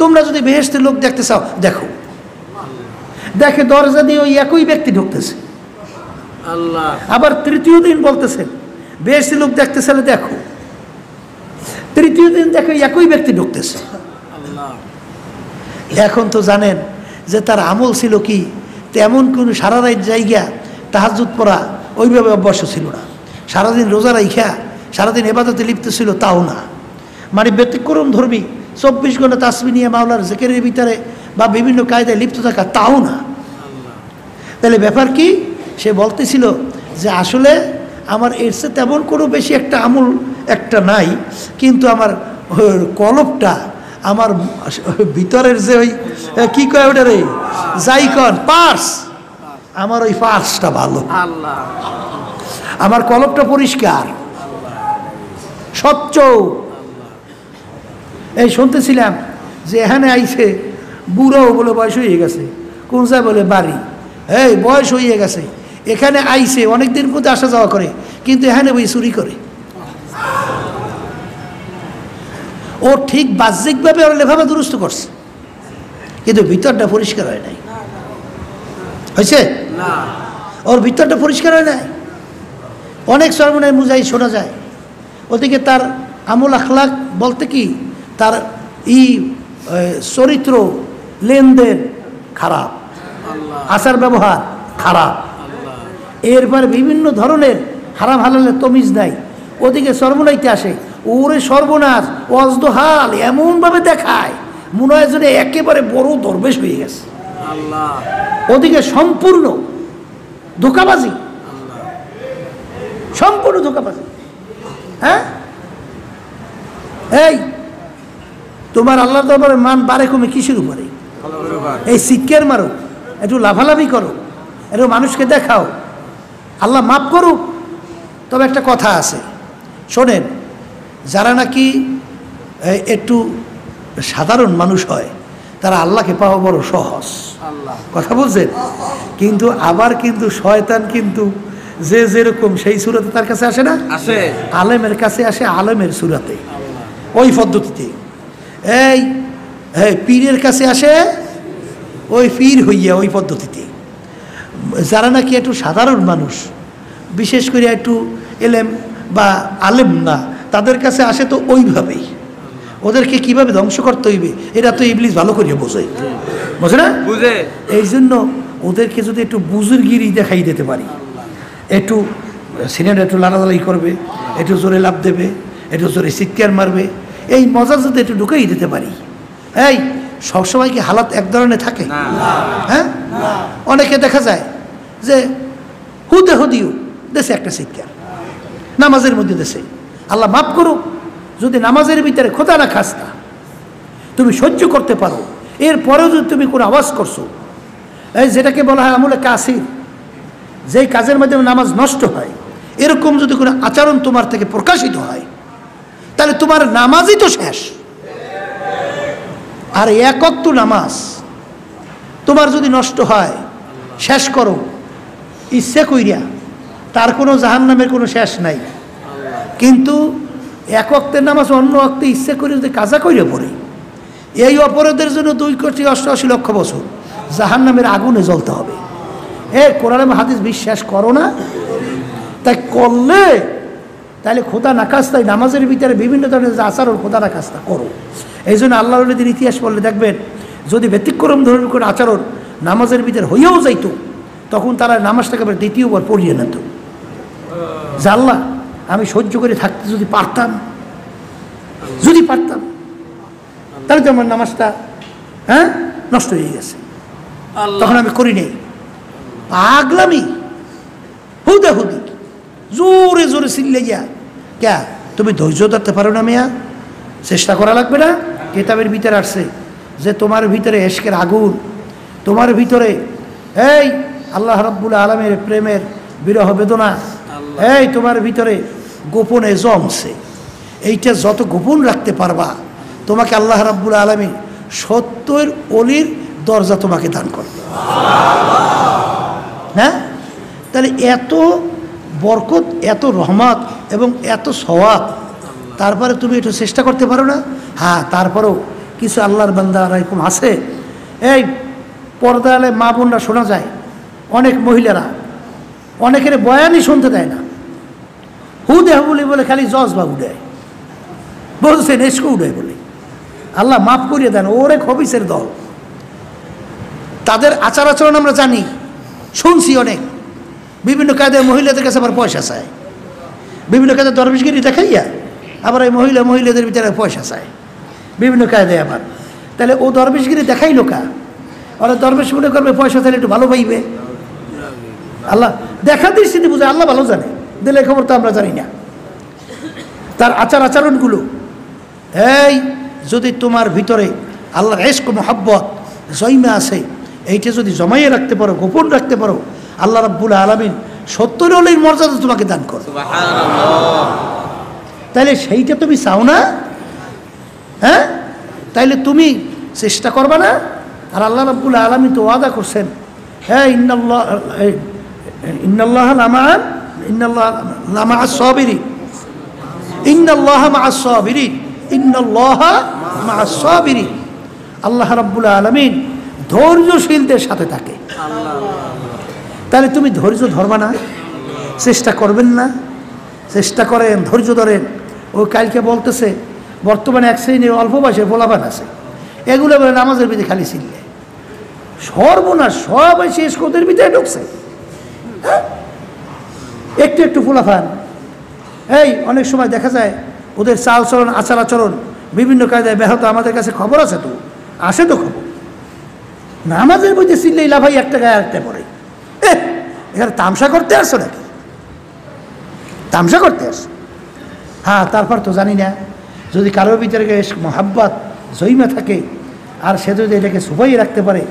Speaker 1: তোমরা যদি বেহেশতের লোক দেখতে চাও দেখো। দেখে দরজা দিয়ে ওই একই ব্যক্তি ঢুকতেছে। আবার তৃতীয় দিন বলতেছেন বেহেশতের লোক দেখতে চাইলে দেখো। তৃতীয় দিন দেখো একই ব্যক্তি ঢুকতেছে। এখন তো জানেন যে তার আমল ছিল কি, তেমন কোনো সারা রাত জায়গা তাহাজ্জুদ পড়া ওইভাবে অভ্যাস ছিল না, সারাদিন রোজা রাইখা সারাদিন ইবাদতে লিপ্ত ছিল তাও না, মানে ব্যতিক্রম ধর্মী 24 ঘন্টা তাসবিহ নিয়ে মাওলার জিকিরের ভিতরে বা বিভিন্ন কায়দায় লিপ্ত থাকা তাও না। তাহলে ব্যাপার কি? সে বলতেছিল যে আসলে আমার এর চেয়ে তেমন কোনো বেশি একটা আমল একটা নাই, কিন্তু আমার কলবটা, আমার ভিতরের যে ওই কি কয় ওটা রে জাইকন পার্স, আমার ওই পার্সটা ভালো, আমার কলবটা পরিষ্কার স্বচ্ছ। এই শুনতেছিলাম যে এখানে আইছে বুড়াও বলে বয়স হয়ে গেছে, কোন যায় বলে বাড়ি, এই বয়স হয়ে গেছে, এখানে আইছে অনেকদিন মধ্যে আসা যাওয়া করে, কিন্তু এখানে বই চুরি করে। ও ঠিক বাহ্যিকভাবে ওর লেভাবে দুরুস্ত করছে, কিন্তু ভিতরটা পরিষ্কার হয় নাই। হয়েছে না? ওর ভিতরটা পরিষ্কার হয় নাই। অনেক সর্বনায় মুজাই শোনা যায়, ওদিকে তার আমল আখলাক বলতে কি, তার চরিত্র লেনদেন খারাপ, আচার ব্যবহার খারাপ, এরপর বিভিন্ন ধরনের হারাম হালালের তমিজ নাই। ওদিকে সর্বনাইতে আসে, ওরে সর্বনাশ অজদহাল এমনভাবে দেখায় মনে হয় যেন একেবারে বড় দরবেশ হয়ে গেছে। ওদিকে সম্পূর্ণ ধোঁকাবাজি, সম্পূর্ণ ধোঁকাবাজি। হ্যাঁ, এই তোমার আল্লাহর দরবারে মান বাড়ে কমে কিসের উপরে? এই শিক্ষার মারো, একটু লাভালাভি করো, একটু মানুষকে দেখাও, আল্লাহ মাফ করুক। তবে একটা কথা আছে, শোনেন, যারা নাকি একটু সাধারণ মানুষ হয় তারা আল্লাহকে পাওয়া বড় সহজ, কথা বলছেন। কিন্তু আবার কিন্তু শয়তান কিন্তু যে যেরকম সেই সুরাতে তার কাছে আসে না, আসে আলেমের কাছে আসে, আলেমের সুরাতে ওই পদ্ধতিতে। এই পীরের কাছে আসে ওই পীর হইয়া ওই পদ্ধতিতে। যারা নাকি একটু সাধারণ মানুষ, বিশেষ করে একটু এলেম বা আলেম না, তাদের কাছে আসে তো ওইভাবেই। ওদেরকে কিভাবে ধ্বংস করতে হইবে এটা তো ইবলিস ভালো করিয়া বোঝে, বোঝে না? বুঝে। এই জন্য ওদেরকে যদি একটু বুজুর্গিরি দেখাই দিতে পারি, একটু সিনেমা একটু লাড়ালাড়ি করবে, একটু জোরে লাভ দেবে, একটু জোরে চিৎকার মারবে, এই মজা যদি একটু ঢুকাই দিতে পারি। এই সবসময় কি হালাত এক ধরনের থাকে? হ্যাঁ, অনেকে দেখা যায় যে হুদে হুদিও দেশে একটা চিৎকার, নামাজের মধ্যে দেশে। আল্লাহ মাফ করুক, যদি নামাজের ভিতরে খোদা না খাস্তা তুমি সহ্য করতে পারো, এরপরেও যদি তুমি কোনো আওয়াজ করছো, এই যেটাকে বলা হয় আমলে কাসির, যেই কাজের মাধ্যমে নামাজ নষ্ট হয়, এরকম যদি কোনো আচরণ তোমার থেকে প্রকাশিত হয়, তাহলে তোমার নামাজই তো শেষ। আর এক ওয়াক্ত নামাজ তোমার যদি নষ্ট হয়, শেষ করো ইচ্ছে কইরা, তার কোনো জাহান্নামের কোনো শেষ নাই। কিন্তু এক ওয়াক্তের নামাজ অন্য ওয়াক্তে ইচ্ছে করে যদি কাজা কইরা পড়ে, এই অপরাধের জন্য 2,88 লক্ষ বছর জাহান্নামের আগুনে জ্বলতে হবে। কোরআন হাদিস বিশ্বাস করো না? তাই করলে তাহলে খোদা নাকাস্তায় নামাজের ভিতরে বিভিন্ন ধরনের যে আচরণ খোদা নাকাস্তা করো, এই জন্য আল্লাহ ওলিদের ইতিহাস পড়লে দেখবেন যদি ব্যতিক্রম ধর্মীয় কোনো আচরণ নামাজের ভিতরে হইয়াও যাইত, তখন তারা নামাজটাকে আবার দ্বিতীয়বার পড়িয়ে নিত। যে আল্লাহ, আমি সহ্য করে থাকতে যদি পারতাম, তাহলে তো আমার নামাজটা নষ্ট হয়ে গেছে, তখন আমি করি নেই। পাগলামি, হুদি জোরে জোরে চিল্লে গিয়া, ক্যা তুমি ধৈর্য ধরতে পারো না মিয়া? চেষ্টা করা লাগবে না? কিতাবের ভিতরে আসছে যে তোমার ভিতরে এশকের আগুন, তোমার ভিতরে এই আল্লাহ রাব্বুল আলামিনের প্রেমের বিরহ বেদনা, এই তোমার ভিতরে গোপনে জমছে, এইটা যত গোপন রাখতে পারবা, তোমাকে আল্লাহ রাব্বুল আলামিন 70 অলির দরজা তোমাকে দান করবে। হ্যাঁ, তাহলে এত বরকত, এত রহমত এবং এত সওয়াব, তারপরে তুমি একটু চেষ্টা করতে পারো না? হ্যাঁ, তারপরেও কিছু আল্লাহর বান্দা এরকম আছে, এই পর্দালে মা বোনরা শোনা যায়, অনেক মহিলারা অনেকের বয়ানই শুনতে দেয় না, দেহ বলে খালি জজবা উড়ায়, বলছেন এসকো উড়ায় বলে। আল্লাহ মাফ করিয়ে দেন, ওরে খবিসের দল। তাদের আচার আচরণ আমরা জানি, শুনছি অনেক। বিভিন্ন কায়দায় মহিলাদের কাছে আবার পয়সা চায়, বিভিন্ন কায়দায় দরবেশগিরি দেখাইয়া আবার এই মহিলাদের ভিতরে পয়সা চায় বিভিন্ন কায়দায় আবার। তাহলে ও দরবেশগিরি দেখাইলো কা? ওরা দরবেশ মনে করবে পয়সা চাইলে একটু ভালো পাইবে। আল্লাহ দেখা দৃষ্টিতে বুঝে, আল্লাহ ভালো জানে, দিলে খবর তো আমরা জানি না। তার আচার আচরণগুলো, এই যদি তোমার ভিতরে আল্লাহর ইশক মোহাব্বত জয়মা আছে, এইটা যদি জমাইয়ে রাখতে পারো, গোপন রাখতে পারো, আল্লাহ রাব্বুল আলামিন 70 অলির মর্যাদা তোমাকে দান করো। সুবহানাল্লাহ। তাইলে সেইটা তুমি চাও না? হ্যাঁ, তাইলে তুমি চেষ্টা করবা না? আর আল্লাহ রাব্বুল আলামিন তো ওয়াদা করছেন, হ্যাঁ, ইন্নাল্লাহ মা'আস সাবিরিন, ইন্নাল্লাহ মা'আস সাবিরিন, ইন্নাল্লাহ মা'আস সাবিরিন। আল্লাহ রাব্বুল আলামিন ধৈর্যশীলদের সাথে থাকে। তাহলে তুমি ধৈর্য ধরবা না? চেষ্টা করবেন না? চেষ্টা করেন, ধৈর্য ধরেন। ও কালকে বলতেছে বর্তমানে এক শ্রেণীর অল্প বয়সের পোলাপান আছে, এগুলো বলে নামাজের ভিতরে খালি ছিললে সর্বনাশ, সবাই শেষ কোদের ভিতরে ঢুকছে। একটু একটু পোলাপান, এই অনেক সময় দেখা যায় ওদের চাল চলন, আচার আচরণ বিভিন্ন কায়দায় ব্যাহত। আমাদের কাছে খবর আছে, তো আসে তো খবর, নামাজের মধ্যে চিল্লেই লাভাই একটা গায়ে আরেকটা পড়ে। এখানে তামসা করতে আসছো নাকি? তামসা করতে আসছো? হ্যাঁ, তারপর তো জানি না, যদি কারোর ভিতরে মোহাব্বত জয়মা থাকে আর সে যদি এটাকে সুবাই রাখতে পারে,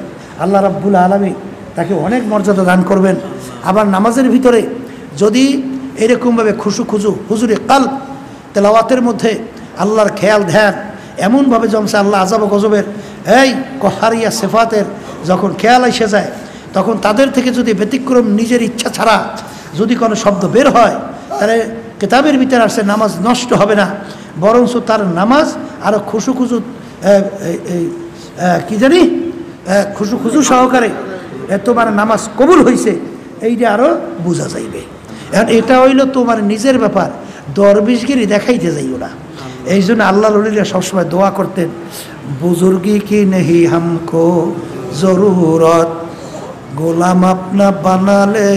Speaker 1: আল্লাহ রাব্বুল আলামিন তাকে অনেক মর্যাদা দান করবেন। আবার নামাজের ভিতরে যদি এরকমভাবে খুশু হুজুরে কালব তেলাওয়াতের মধ্যে আল্লাহর খেয়াল ধ্যান এমনভাবে জমছে, আল্লাহ আযাব গজবের এই কহারিয়া সিফাতের যখন খেয়াল এসে যায়, তখন তাদের থেকে যদি ব্যতিক্রম নিজের ইচ্ছা ছাড়া যদি কোনো শব্দ বের হয়, তাহলে কিতাবের ভিতরে আসছে নামাজ নষ্ট হবে না, বরঞ্চ তার নামাজ আরও খুশু কি জানি খুশু সহকারে তোমার নামাজ কবুল হয়েছে, এইটা আরও বোঝা যাইবে। এখন এটা হইল তোমার নিজের ব্যাপার, দরবেশগিরি দেখাইতে যাইও না। এই জন্য আল্লাহ ওলিরা সবসময় দোয়া করতেন, বুজুর্গি কি নেহি হামকো জরুরত, গোলাম আপনা বানালে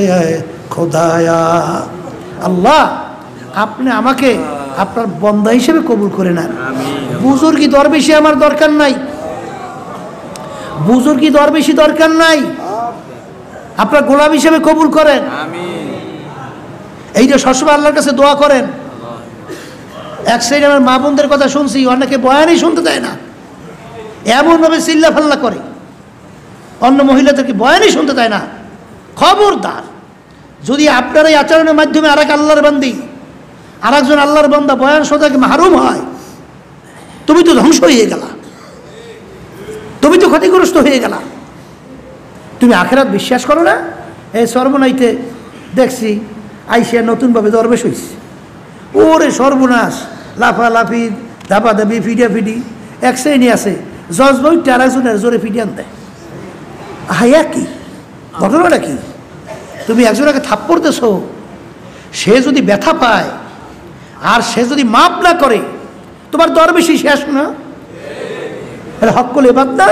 Speaker 1: খোদায়া। আল্লাহ, আপনি আমাকে আপনার বন্দা হিসেবে কবুল করে নেন। বুজুর্গি দরবেশি আমার দরকার নাই, বুজুর্গি দরবেশি দরকার নাই, আপনার গোলাম হিসেবে কবুল করেন। এইটা সবসময় আল্লাহর কাছে দোয়া করেন। এক সাইড আমার মা বোনদের কথা শুনছি, অনেকে বয়ানই শুনতে দেয় না, এমনভাবে চিল্লা ফাল্লা করে, অন্য মহিলাদেরকে বয়ানই শুনতে দেয় না। খবরদার, যদি আপনার এই আচরণের মাধ্যমে আর এক আল্লাহর বান্দি, আর একজন আল্লাহর বান্দা বয়ান শোনাকে মাহরুম হয়, তুমি তো ধ্বংস হয়ে গেলা, তুমি তো ক্ষতিগ্রস্ত হয়ে গেলা। তুমি আখেরাত বিশ্বাস করো না? এই সর্বনাইতে দেখছি আইসিয়া নতুনভাবে দরবেশ হয়েছে, ওরে সর্বনাশ, লাফালাফি ধাপাধাপি ফিডাফিডি। এক শ্রেণী আছে জজ বই টারাজনের জোরে ফিডিয়ান দেয়। হাইয়া কি ঘটনাটা কি? তুমি একজনকে থাপ্পড় দেছো, সে যদি ব্যথা পায় আর সে যদি মাপ না করে, তোমার দরবেশই শেষ না? এটা হক্কুল ইবাদ না?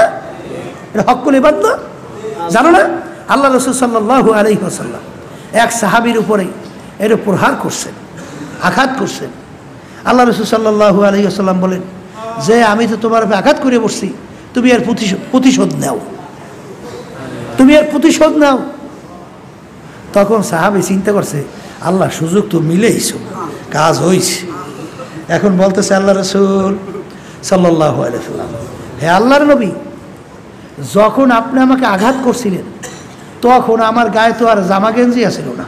Speaker 1: এটা হক্কুল ইবাদ না? জানো না? আল্লাহ রাসূল সাল্লাল্লাহু আলাইহি ওয়াসাল্লাম এক সাহাবীর উপরে এর প্রহার করছেন, আঘাত করছেন। আল্লাহ রাসূল সাল্লাল্লাহু আলাইহি ওয়াসাল্লাম বলেন যে আমি তো তোমার উপরে আঘাত করে বসছি, তুমি এর প্রতিশোধ নাও, তুমি এর প্রতিশোধ নাও। তখন সাহাবী চিন্তা করছে, আল্লাহ সুযোগ তো মিলেইছো, কাজ হয়েছে। এখন বলতেছে আল্লাহ রাসূল সাল্লাল্লাহু আলাইহি ওয়াসাল্লাম, হে আল্লাহর নবী, যখন আপনি আমাকে আঘাত করছিলেন তখন আমার গায়ে তো আর জামা গেঞ্জি আছিল না,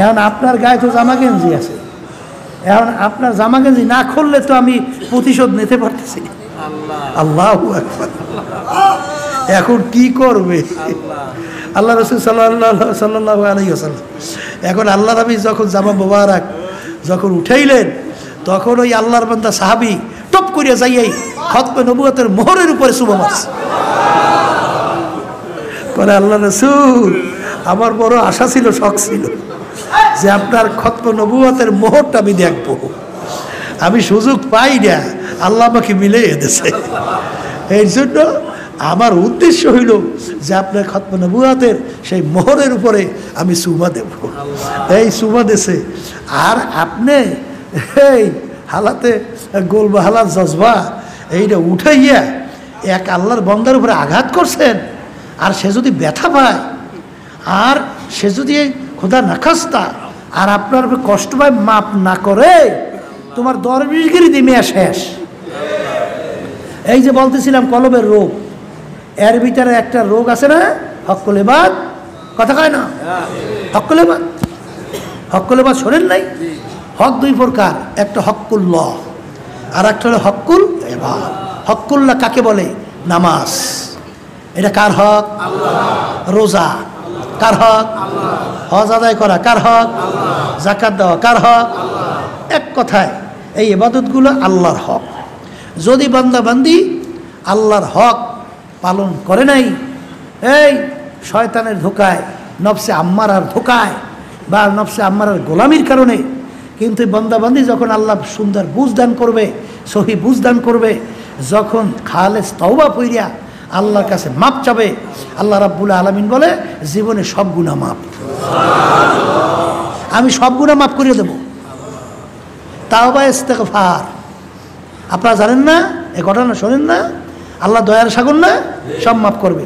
Speaker 1: এখন আপনার গায়ে তো জামা গেঞ্জি আছে, এখন আপনার জামা গেঞ্জি না খুললে তো আমি প্রতিশোধ নিতে পারতেছি। আল্লাহু আকবার। এখন কি করবে আল্লাহ রাসূল সাল্লাল্লাহু আলাইহি ওয়াসাল্লাম? এখন আল্লাহ নবী যখন জামা মোবারক যখন উঠাইলেন, তখন ওই আল্লাহর বান্দা সাহাবী টপ করিয়া যাইয়াই খতমে নবুয়তের মোহরের উপরে চুমা মারছে। করে আল্লাহ রাসূল, আমার বড় আশা ছিল, শখ ছিল যে আপনার খতমে নবুয়তের মোহরটা আমি দেখবো, আমি সুযোগ পাই না, আল্লাহ আমাকে মিলিয়ে দিয়েছে। এই জন্য আমার উদ্দেশ্য হইল যে আপনার খতমে নবুয়তের সেই মোহরের উপরে আমি চুমা দেব। এই চুমা দেছে, আর আপনি এই হালাতে গোলবা হালাত জজবা এইটা উঠাইয়া এক আল্লাহর বন্দার উপরে আঘাত করছেন, আর সে যদি ব্যথা পায়, আর সে যদি খোদা নাখাস্তা আর আপনার উপরে কষ্ট পায়, মাপ না করে, তোমার দরবেশগিরি দিমিয়া শেষ। এই যে বলতেছিলাম কলবের রোগ, এর ভিতরে একটা রোগ আছে না, হক্কুল ইবাদ, কথা কয় না? হক্কুল ইবাদ, হক্কুল ইবাদ শোনেন নাই? হক দুই প্রকার, একটা হক্কুল্লাহ আর একটা হলো হক্কুল ইবাদ। হক্কুল্লাহ কাকে বলে? নামাজ, এটা কার হক? রোজা কার হক? হজ আদায় করা কার হক? যাকাত দেওয়া কার হক? এক কথায় এই ইবাদতগুলো আল্লাহর হক। যদি বান্দা বান্দি আল্লাহর হক পালন করে নাই, এই শয়তানের ধোকায়, নফসে আম্মারার ধোকায় বা নফসে আম্মারার গোলামির কারণে, কিন্তু বান্দাবান্দি যখন আল্লাহ সুন্দর বুঝ দান করবে, সহি বুঝ দান করবে, যখন খালেস তওবা পইরা আল্লাহর কাছে মাপ চাবে, আল্লাহ রাব্বুল আলামিন বলে জীবনে সব গুনাহ মাপ, আমি সব গুনাহ মাফ করে দেব। তাওবা ইস্তেগফার, আপনারা জানেন না এই ঘটনা, শোনেন না? আল্লাহ দয়ার সাগর না, সব মাফ করবে।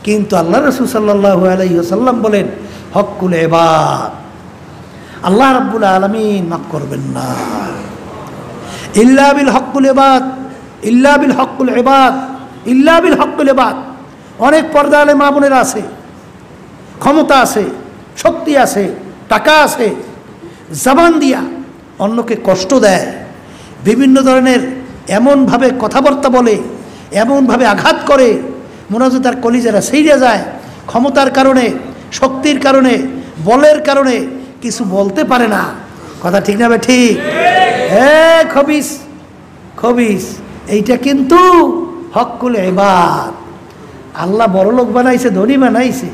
Speaker 1: কিন্তু আল্লাহ রাসূল সাল্লাল্লাহু আলাইহি ওয়াসাল্লাম বলেন হক্কুল ইবাদ, আল্লাহ রাব্বুল আলামিন মাফ করবেন না। ইল্লা বিল হক্কুল ইবাদ, ইল্লা বিল হক্কুল ইবাদ, ইল্লা বিল হক্কুল ইবাদ। অনেক পর্দা আলে মা বোনেরা আছে, ক্ষমতা আছে, শক্তি আছে, টাকা আছে, জবান দিয়া অন্যকে কষ্ট দেয়, বিভিন্ন ধরনের এমনভাবে কথাবার্তা বলে, এমনভাবে আঘাত করে, মনে হচ্ছে তার কলিজারা সেইরে যায়। ক্ষমতার কারণে, শক্তির কারণে, বলের কারণে কিছু বলতে পারে না। কথা ঠিক না বে ঠিক? খবিস, খবিস, এইটা কিন্তু হক্কুল ইবাদ। আল্লাহ বড় লোক বানাইছে, ধনী বানাইছে,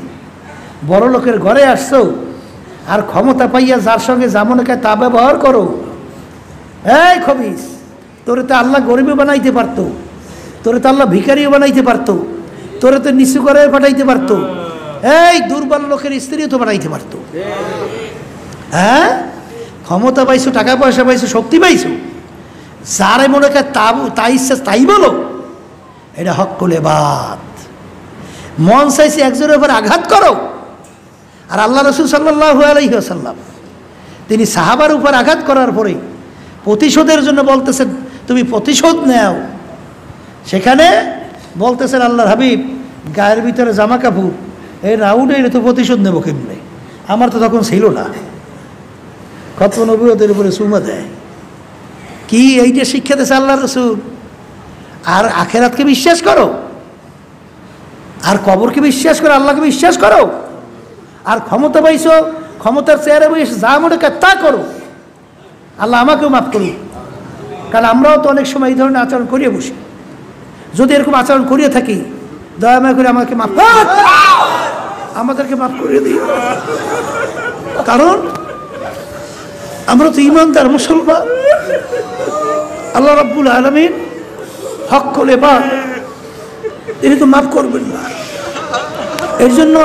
Speaker 1: বড় লোকের ঘরে আসছো, আর ক্ষমতা পাইয়া যার সঙ্গে যেমনকে তা ব্যবহার করো। এই খবিস, তোরে তো আল্লাহ গরিবও বানাইতে পারতো, তোরে তো আল্লাহ ভিখারিও বানাইতে পারতো, তোরে তো নিচু করে পাঠাইতে পারতো, এই দুর্বল লোকের স্ত্রীও তো বানাইতে পারতো। হ্যাঁ, ক্ষমতা পাইছো, টাকা পয়সা পাইছো, শক্তি পাইছো, যারে মনে করে তাই ইচ্ছা তাই বলো, এটা হক্কুল ইবাদ। মন চাইছে একজনের উপর আঘাত করো, আর আল্লাহ রাসূল সাল্লাল্লাহু আলাইহি ওয়াসাল্লাম তিনি সাহাবার উপর আঘাত করার পরে প্রতিশোধের জন্য বলতেছেন তুমি প্রতিশোধ নাও। সেখানে বলতেছেন আল্লাহর হাবিব, গায়ের ভিতরে জামা কাপড় এই রাউন্ডে, এটা তো প্রতিশোধ নেবো কেমনে, আমার তো তখন ছিল না। খতম নবুয়তের উপরে চুমা দেয়, কি এইটা শিক্ষা দিয়েছে আল্লাহ রাসূল। আর আখেরাতকে বিশ্বাস করো, আর কবরকে বিশ্বাস করো, আল্লাহকে বিশ্বাস করো, আর ক্ষমতা পাইছো, ক্ষমতার চেয়ারে বসে যা মনে করে তা করো, আল্লাহ আমাকেও মাফ করুন। কারণ আমরাও তো অনেক সময় এই ধরনের আচরণ করিয়ে বসি। যদি এরকম আচরণ করিয়ে থাকি, দয়াময় করে আমাকে মাফ, আমাদেরকে মাফ করিয়ে দিই। কারণ আমরা তো ঈমানদার মুসলমান। আল্লাহ রাব্বুল আলামিন হক্কুল ইবাদ, তিনি তো মাফ করবেন না। এই জন্য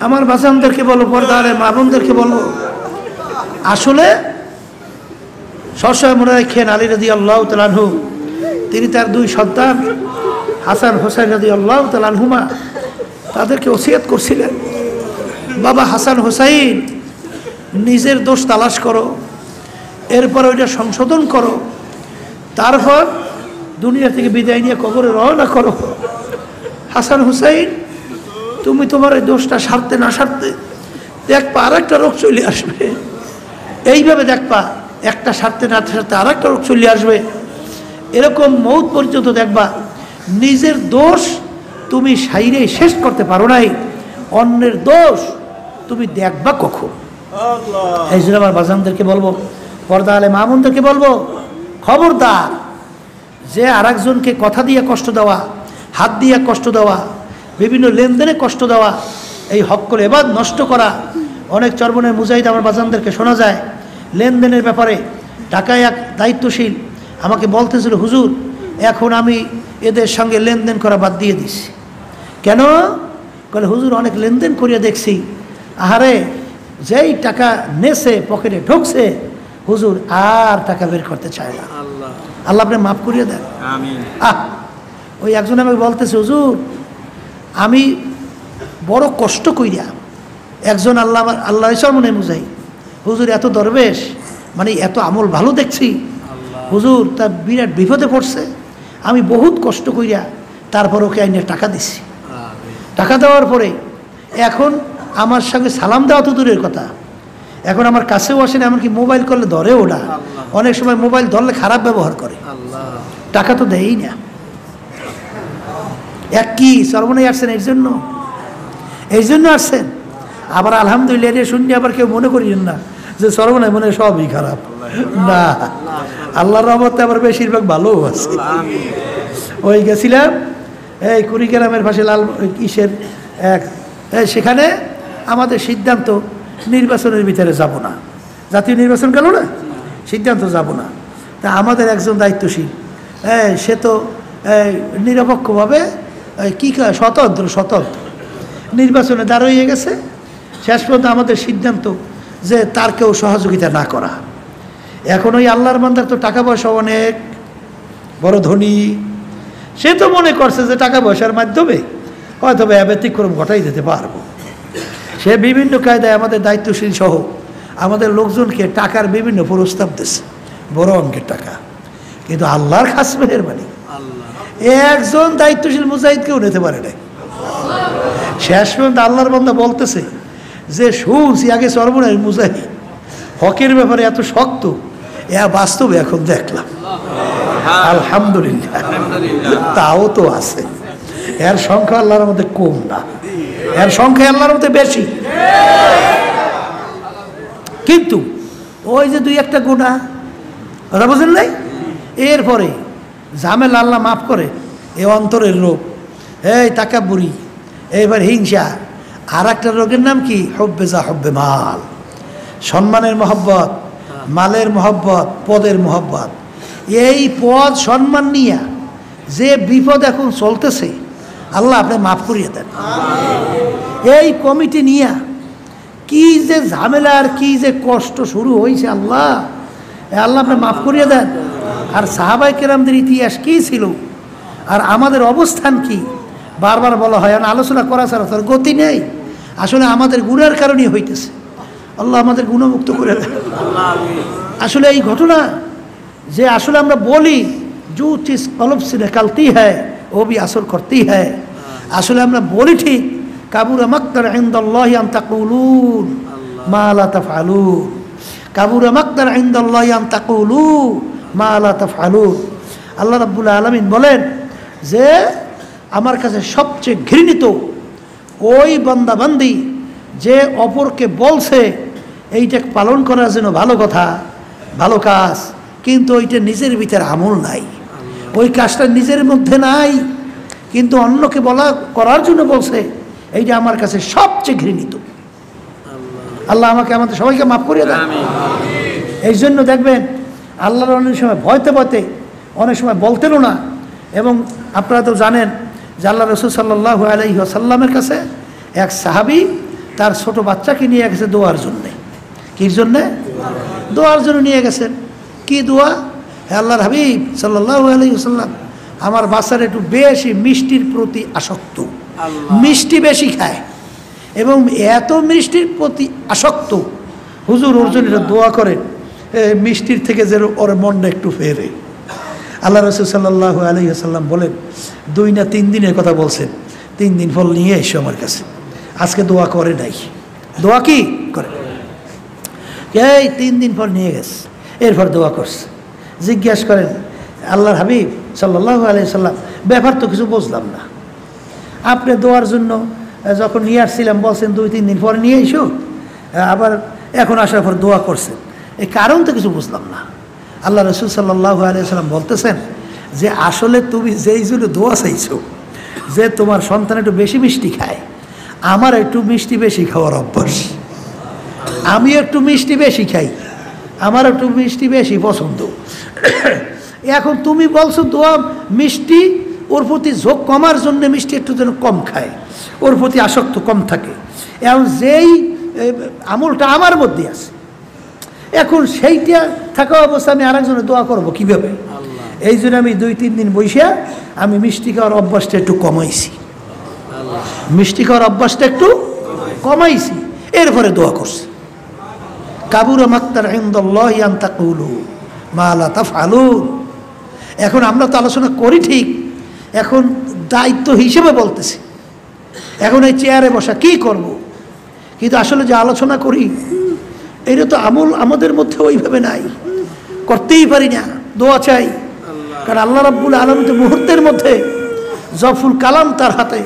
Speaker 1: আমার বাচ্চাদেরকে বলো, পর্দারে মা বোনদেরকে বলো, আসলে সবসময় মনে রাখেন আলী রাদিয়াল্লাহু তাআলা আনহু, তিনি তার দুই সন্তান হাসান হোসেন রাদিয়াল্লাহু তাআলা আনহুমা, তাদেরকে ওসিয়ত করছিলেন, বাবা হাসান হোসাইন, নিজের দোষ তালাশ করো, এরপর ওইটা সংশোধন করো, তারপর দুনিয়া থেকে বিদায় নিয়ে কবরে রওনা করো। হাসান হুসাইন, তুমি তোমার এই দোষটা সারতে না সারতে দেখবা আর একটা রোগ চলে আসবে। এইভাবে দেখবা একটা সারতে না সারতে আর একটা রোগ চলে আসবে। এরকম মৌত পর্যন্ত দেখবা নিজের দোষ তুমি সাইরে শেষ করতে পারো নাই, অন্যের দোষ তুমি দেখবা কখন। এই জন্য আমার বাজানদেরকে বলবো, পর্দা আলে মা বোনদেরকে বলবো, খবরদার যে আর একজনকে কথা দিয়ে কষ্ট দেওয়া, হাত দিয়ে কষ্ট দেওয়া, বিভিন্ন লেনদেনে কষ্ট দেওয়া, এই হক্কুল ইবাদ নষ্ট করা। অনেক চরবনের মুজাহিদ আমার বাজানদেরকে শোনা যায় লেনদেনের ব্যাপারে, ঢাকায় এক দায়িত্বশীল আমাকে বলতেছিল, হুজুর এখন আমি এদের সঙ্গে লেনদেন করা বাদ দিয়ে দিছি। কেন? বলে হুজুর অনেক লেনদেন করিয়া দেখছি, আহারে যেই টাকা নেছে পকেটে ঢুকছে হুজুর আর টাকা বের করতে চায় না। আল্লাহ আপনি মাফ করিয়ে দেন। ওই একজন আমাকে বলতেছে, হুজুর আমি বড় কষ্ট কইরা, একজন আল্লাহ মনে মুজাই, হুজুর এত দরবেশ, মানে এত আমল ভালো দেখছি, হুজুর তার বিরাট বিপদে পড়ছে, আমি বহুত কষ্ট কইরা তারপর ওকে আইনে টাকা দিছি। টাকা দেওয়ার পরে এখন আমার সঙ্গে সালাম দেওয়া তো দূরের কথা, এখন আমার কাছেও আসেন, এমনকি মোবাইল করলে ধরে ওটা, অনেক সময় মোবাইল ধরলে খারাপ ব্যবহার করে, টাকা তো দেয়ই না। এক কি সর্বনাই আসছেন এই জন্য আসছেন। আবার আলহামদুলিল্লাহ এটা শুনলে আবার কেউ মনে করিয়েন না যে সর্বনাই মনে সবই খারাপ, না, আল্লাহর রহমতে আবার বেশিরভাগ ভালো আছে। ওই গেছিলাম এই কুড়িগ্রামের পাশে লাল কিসের এক, সেখানে আমাদের সিদ্ধান্ত নির্বাচনের ভিতরে যাব না, জাতীয় নির্বাচন গেল না, সিদ্ধান্ত যাব না। তা আমাদের একজন দায়িত্বশীল, সে তো নিরপেক্ষভাবে কী স্বতন্ত্র নির্বাচনে দাঁড়িয়ে গেছে। শেষ পর্যন্ত আমাদের সিদ্ধান্ত যে তার কেউ সহযোগিতা না করা। এখন ওই আল্লাহর বান্দার তো টাকা পয়সা অনেক, বড় ধনী, সে তো মনে করছে যে টাকা পয়সার মাধ্যমে হয়তো ব্যতিক্রম ঘটাই দিতে পারবো। সে বিভিন্ন কায়দায় আমাদের দায়িত্বশীল সহ আমাদের লোকজনকে টাকার বিভিন্ন প্রস্তাব দিচ্ছে, বড় অঙ্কের টাকা, কিন্তু আল্লাহর খাস মেহেরবানি একজন দায়িত্বশীল মুজাহিদকেও নিতে পারে নাই। শেষ পর্যন্ত আল্লাহর বান্দা বলতেছে যে শুনছি আগে সর্বনাশ মুজাহিদ হকের ব্যাপারে এত শক্ত, বাস্তবে এখন দেখলাম আলহামদুলিল্লাহ, তাও তো আছে, এর সংখ্যা আল্লাহর মধ্যে কম না, এর সংখ্যা আল্লাহর মধ্যে বেশি। কিন্তু ওই যে দুই একটা গুনাহ, কথা বুঝেন নাই, এরপরে ঝামেলা আল্লাহ মাফ করে, এ অন্তরের রোগ, এই তাকাব্বুরি, এইবার হিংসা, আর একটা রোগের নাম কি হব্বে মাল, সম্মানের মহব্বত, মালের মহব্বত, পদের মহব্বত। এই পদ সম্মান নিয়ে যে বিপদ এখন চলতেছে আল্লাহ আপনি মাফ করিয়ে দেন। এই কমিটি নিয়ে কি যে ঝামেলা আর কি যে কষ্ট শুরু হয়েছে, আল্লাহ আপনি মাফ করিয়ে দেন। আর সাহাবায়ে কেরামদের ইতিহাস কি ছিল আর আমাদের অবস্থান কি, বারবার বলা হয়, আলোচনা করা ছাড়া তার গতি নেই। আসলে আমাদের গুনার কারণেই হইতেছে, আল্লাহ আমাদের গুণমুক্ত করে দেন। আসলে এই ঘটনা যে আসলে আমরা বলি जो चीज़ कल्ब से निकलती है वो भी असर करती है, আসলে আমরা বলি ঠিক, কাবুরা মাকতার ইনদাল্লাহি আন তাকুলুন মা লা তাফআলুন, কাবুরা মাকতার ইনদাল্লাহি আন তাকুলু মা লা তাফআলুন। আল্লাহ রাব্বুল আলামিন বলেন যে আমার কাছে সবচেয়ে ঘৃণিত ওই বান্দাবান্দি যে অপরকে বলছে এইটা পালন করার জন্য ভালো কথা, ভালো কাজ, কিন্তু ওইটা নিজের ভিতরে আমল নাই, ওই কাজটা নিজের মধ্যে নাই, কিন্তু অন্যকে করার জন্য বলছে, এইটা আমার কাছে সবচেয়ে ঘৃণিত। আল্লাহ আমাকে আমাদের সবাইকে মাফ করিয়ে দেন। এই জন্য দেখবেন আল্লাহর অনেক সময় ভয়তে অনেক সময় বলতেনও না, এবং আপনারা তো জানেন যে আল্লাহ রসুল সাল্লাল্লাহু আলাইহি ওয়াসাল্লামের কাছে এক সাহাবী তার ছোট বাচ্চাকে নিয়ে গেছে দোয়ার জন্যে। কির জন্যে? দোয়ার জন্য নিয়ে গেছেন। কি দোয়া? হে আল্লাহর হাবিব সাল্লাল্লাহু আলাইহি ওয়াসাল্লাম, আমার বাচ্চার একটু বেশি মিষ্টির প্রতি আসক্ত, মিষ্টি বেশি খায় এবং এত মিষ্টির প্রতি আসক্ত, হুজুর ওর জন্য দোয়া করেন মিষ্টির থেকে যেন ওর মনটা একটু ফেরে। আল্লাহ রসুল সাল্লাল্লাহু আলাইহি ওয়াসাল্লাম বলেন 2 না 3 দিনের কথা বলছেন, 3 দিন ফল নিয়ে এসো আমার কাছে। আজকে দোয়া করে নাই, দোয়া কি করে এই 3 দিন পর নিয়ে গেছে, এরপর দোয়া করছে। জিজ্ঞাসা করেন আল্লাহর হাবিব সাল্লাল্লাহু আলাইহি ওয়াসাল্লাম, ব্যাপার তো কিছু বুঝলাম না, আপনি দোয়ার জন্য যখন নিয়ে আসছিলাম বলছেন 2-3 দিন পরে নিয়ে এসো, আবার এখন আসার পর দোয়া করছেন, এই কারণ তো কিছু বুঝলাম না। আল্লাহ রসুল সাল্লাল্লাহু আলাইহি ওয়াসাল্লাম বলতেছেন যে আসলে তুমি যেই জন্য দোয়া চাইছো যে তোমার সন্তান একটু বেশি মিষ্টি খায়, আমার একটু মিষ্টি বেশি খাওয়ার অভ্যাস, আমি একটু মিষ্টি বেশি খাই, আমার একটু মিষ্টি বেশি পছন্দ। এখন তুমি বলছো দোয়া মিষ্টি ওর প্রতি ঝোঁক কমার জন্য মিষ্টি একটু যেন কম খায়, ওর প্রতি আসক্ত কম থাকে। এখন যেই আমলটা আমার মধ্যে আছে, এখন সেইটা থাকা অবস্থা আমি আরেকজনের দোয়া করবো কীভাবে? এই জন্য আমি 2-3 দিন বসে আমি মিষ্টি খাওয়ার অভ্যাসটা একটু কমাইছি, মিষ্টি খাওয়ার অভ্যাসটা একটু কমাইছি, এরপরে দোয়া করছি। কাবুরা মাক্তার ইনদাল্লাহি আন তাকুলু মা লা তাফআলুন। এখন আমরা তো আলোচনা করি ঠিক, এখন দায়িত্ব হিসেবে বলতেছি, এখন এই চেয়ারে বসা কি করব, কিন্তু আসলে যে আলোচনা করি এটা তো আমল আমাদের মধ্যে ওইভাবে নাই, করতেই পারি না, দোয়া চাই। কারণ আল্লাহ রাব্বুল আলামিন তো মুহূর্তের মধ্যে জফুল কালাম তার হাতে,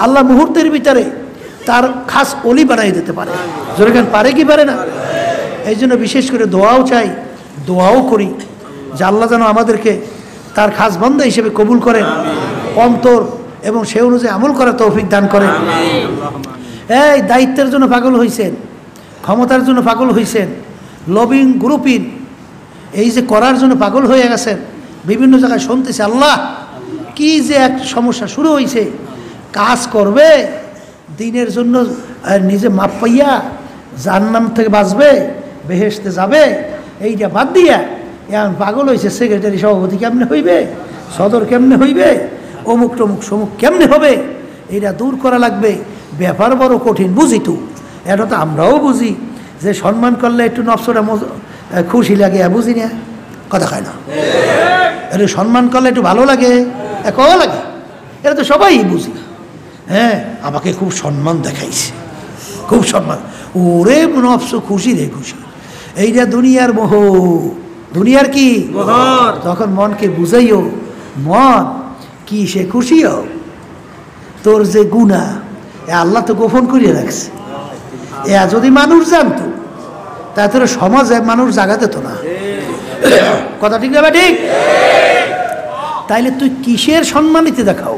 Speaker 1: আল্লাহ মুহূর্তের ভিতরে তার খাস অলি বানাই দিতে পারে। যেরকম পারে কি পারে না? এই জন্য বিশেষ করে দোয়াও চাই, দোয়াও করি যে আল্লাহ যেন আমাদেরকে তার খাস বান্দা হিসেবে কবুল করেন, অন্তর এবং সে অনুযায়ী আমল করার তৌফিক দান করেন। এই দায়িত্বের জন্য পাগল হয়েছেন, ক্ষমতার জন্য পাগল হয়েছেন, লবিং গ্রুপিং এই যে করার জন্য পাগল হয়ে গেছেন। বিভিন্ন জায়গায় শুনতেছে আল্লাহ কি যে এক সমস্যা শুরু হয়েছে, কাজ করবে দিনের জন্য নিজে মাপ পাইয়া জাহান্নাম থেকে বাঁচবে, বেহেশতে যাবে, এইটা বাদ দিয়া এখন পাগল হয়েছে সেক্রেটারি সভাপতি কেমনে হইবে, সদর কেমনে হইবে, অমুক টমুক সমুক কেমনে হবে, এইটা দূর করা লাগবে। ব্যাপার বড় কঠিন, বুঝি তো, এটা তো আমরাও বুঝি যে সম্মান করলে একটু নফসটা খুশি লাগে, বুঝি না, কথা খায় না, একটু সম্মান করলে একটু ভালো লাগে, কও লাগে, এটা তো সবাই বুঝি। হ্যাঁ, আমাকে খুব সম্মান দেখাইছে, খুব সম্মান, ওরে নফস খুশি রে খুশি, এইটা দুনিয়ার মোহ, দুনিয়ার কি তখন মনকে বুঝাইও, মন কি সে খুশি হোক, তোর যে গুনাহ আল্লাহ তো গোপন করিয়ে রাখছে, যদি মানুষ জানতো তা তোর সমাজে মানুষ জাগা দিত না, কথা ঠিক না ঠিক? তাইলে তুই কিসের সম্মানিতে দেখাও,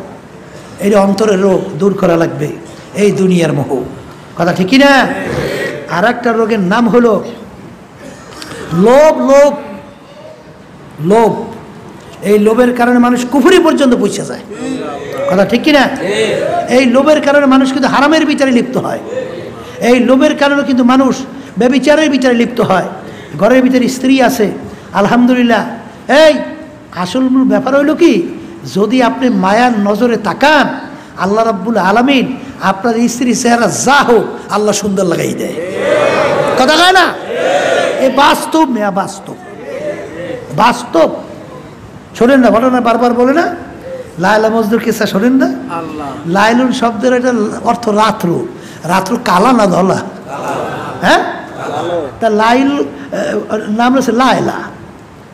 Speaker 1: এই অন্তরের রোগ দূর করা লাগবে, এই দুনিয়ার মোহ, কথা ঠিকই না? আর একটা রোগের নাম হলো লোভ। লোভ লোভ এই লোভের কারণে মানুষ কুফরি পর্যন্ত পৌঁছে যায়, কথা ঠিক কিনা? এই লোভের কারণে মানুষ কিন্তু হারামের বিচারে লিপ্ত হয়, এই লোভের কারণে কিন্তু মানুষ ব্যভিচারের বিচারে লিপ্ত হয়। ঘরের ভিতরে স্ত্রী আছে আলহামদুলিল্লাহ, এই আসল মূল ব্যাপার হইল কি, যদি আপনি মায়ার নজরে তাকান আল্লাহ রাব্বুল আলামিন আপনার স্ত্রী চেহারা যা হোক আল্লাহ সুন্দর লাগাই দেয়, কথা কয় না? এ বাস্তব, মেয়া বাস্তব, বাস্তব। শোনেন না ঘটনা, বারবার বলে না লায়লা মজনুর কিসা, শোনেন না? লাইলুন শব্দের এটা অর্থ রাত্র, রাত্র কালা না ধলা, হ্যাঁ, তা লাইল নাম হচ্ছে লায়লা,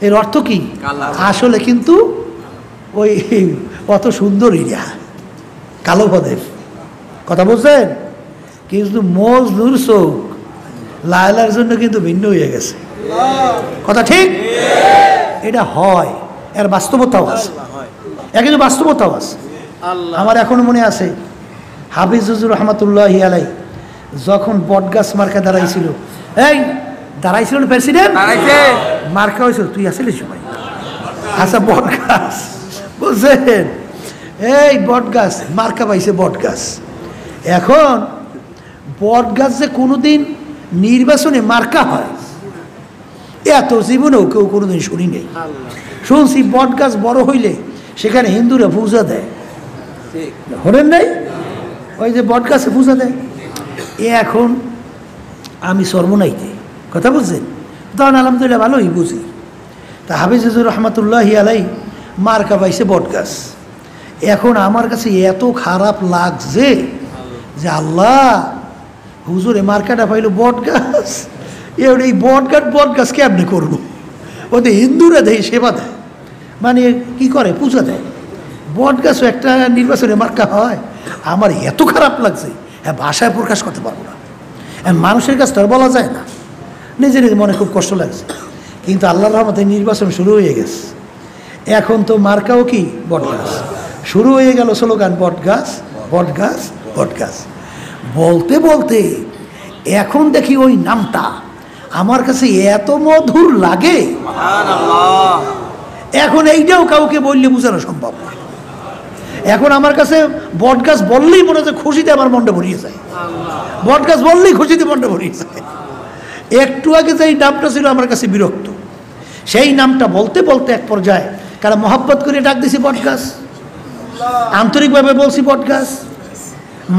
Speaker 1: এর অর্থ কি? আসলে কিন্তু ওই অত সুন্দরী না, কালো পদের কথা বলছেন, কিন্তু মজনুর চোখ লায়লার জন্য কিন্তু ভিন্ন হয়ে গেছে, কথা ঠিক? এটা হয়, এর বাস্তবতাও আছে, এর কিন্তু বাস্তবতাও আছে। আমার এখনো মনে আছে হাফিজ হুজুর রহমাতুল্লাহি আলাই যখন বটগাছ মার্কা দাঁড়াইছিল, এই দাঁড়াইছিল না প্রেসিডেন্ট, মার্কা হয়েছিল, তুই আসিলি সময়, আচ্ছা বটগাছ বুঝছেন? এই বট গাছ মার্কা পাইছে বট গাছ। এখন বট গাছ যে কোনোদিন নির্বাচনে মার্কা হয় এত জীবনেও কেউ কোনোদিন শুনি নেই। শুনছি বট গাছ বড় হইলে সেখানে হিন্দুরা পূজা দেয়, শোনেন নাই? ওই যে বট গাছে পূজা দেয়। এখন আমি সর্বনাইতে কথা বুঝছেন, তখন আলহামদুলিল্লাহ ভালোই বুঝি। তা হাফিজ হুজুর রহমতুল্লাহি আলাই মার্কা পাইছে বট গাছ। এখন আমার কাছে এত খারাপ লাগছে যে আল্লাহ, হুজুরে মার্কাটা পাইলো বট গাছ, এবার এই বট গাছ কেমনি করবো? ওদের হিন্দুরা দেয় সেবা দেয়, মানে কি করে পূজা দেয়, বট গাছও একটা নির্বাচনে মার্কা হয়। আমার এত খারাপ লাগছে, হ্যাঁ ভাষায় প্রকাশ করতে পারবো না, মানুষের কাছ তো আর বলা যায় না, নিজে নিজে মনে খুব কষ্ট লাগছে। কিন্তু আল্লাহর রহমতে নির্বাচন শুরু হয়ে গেছে। এখন তো মার্কাও কি বট গাছ, শুরু হয়ে গেল স্লোগান বট গাছ বট গাছ বট গাছ। বলতে বলতে এখন দেখি ওই নামটা আমার কাছে এত মধুর লাগে, এখন এইটাও কাউকে বললে বোঝানো সম্ভব না। এখন আমার কাছে বট গাছ বললেই মনে হচ্ছে খুশিতে আমার মনটা ভরিয়ে যায়, বট গাছ বললেই খুশিতে মনটা ভরিয়ে যায়। একটু আগে যে নামটা ছিল আমার কাছে বিরক্ত, সেই নামটা বলতে বলতে এক পর্যায়ে কারণ মহব্বত করে ডাক দিছি বট গাছ, আন্তরিকভাবে বলছি বট গাছ,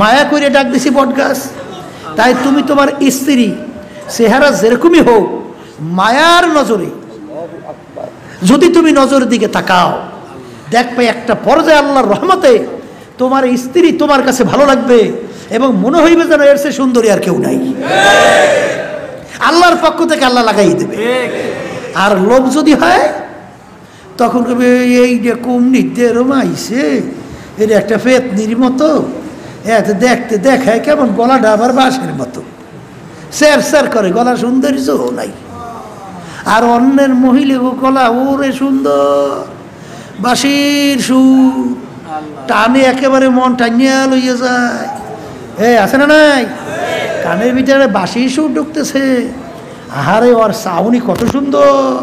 Speaker 1: মায়া করে ডাক দিছি বট গাছ। তাই তুমি তোমার স্ত্রী চেহারা যেরকমই হোক, মায়ার নজরে যদি তুমি নজরের দিকে তাকাও, দেখবে একটা পর্যায়ে আল্লাহর রহমতে তোমার স্ত্রী তোমার কাছে ভালো লাগবে এবং মনে হইবে যেন এর চেয়ে সুন্দরী আর কেউ নাই। আল্লাহর পক্ষ থেকে আল্লাহ লাগাই দেবে। আর লোভ যদি হয় তখন কবে এই যে কুমনি রমাইছে, এর একটা পেতনির মতো, এত দেখতে দেখায় কেমন, গলাটা আবার বাঁশের মতো স্যার স্যার করে, গলা সৌন্দর্য নাই। আর অন্যের মহিলা গলা ওরে সুন্দর, বাঁশির সুর টানে একেবারে মন টানিয়া লইয়া যায়। আছে না নাই? কানের ভিতরে বাঁশির সুর ঢুকতেছে, আহারে ওর সাউনি কত সুন্দর।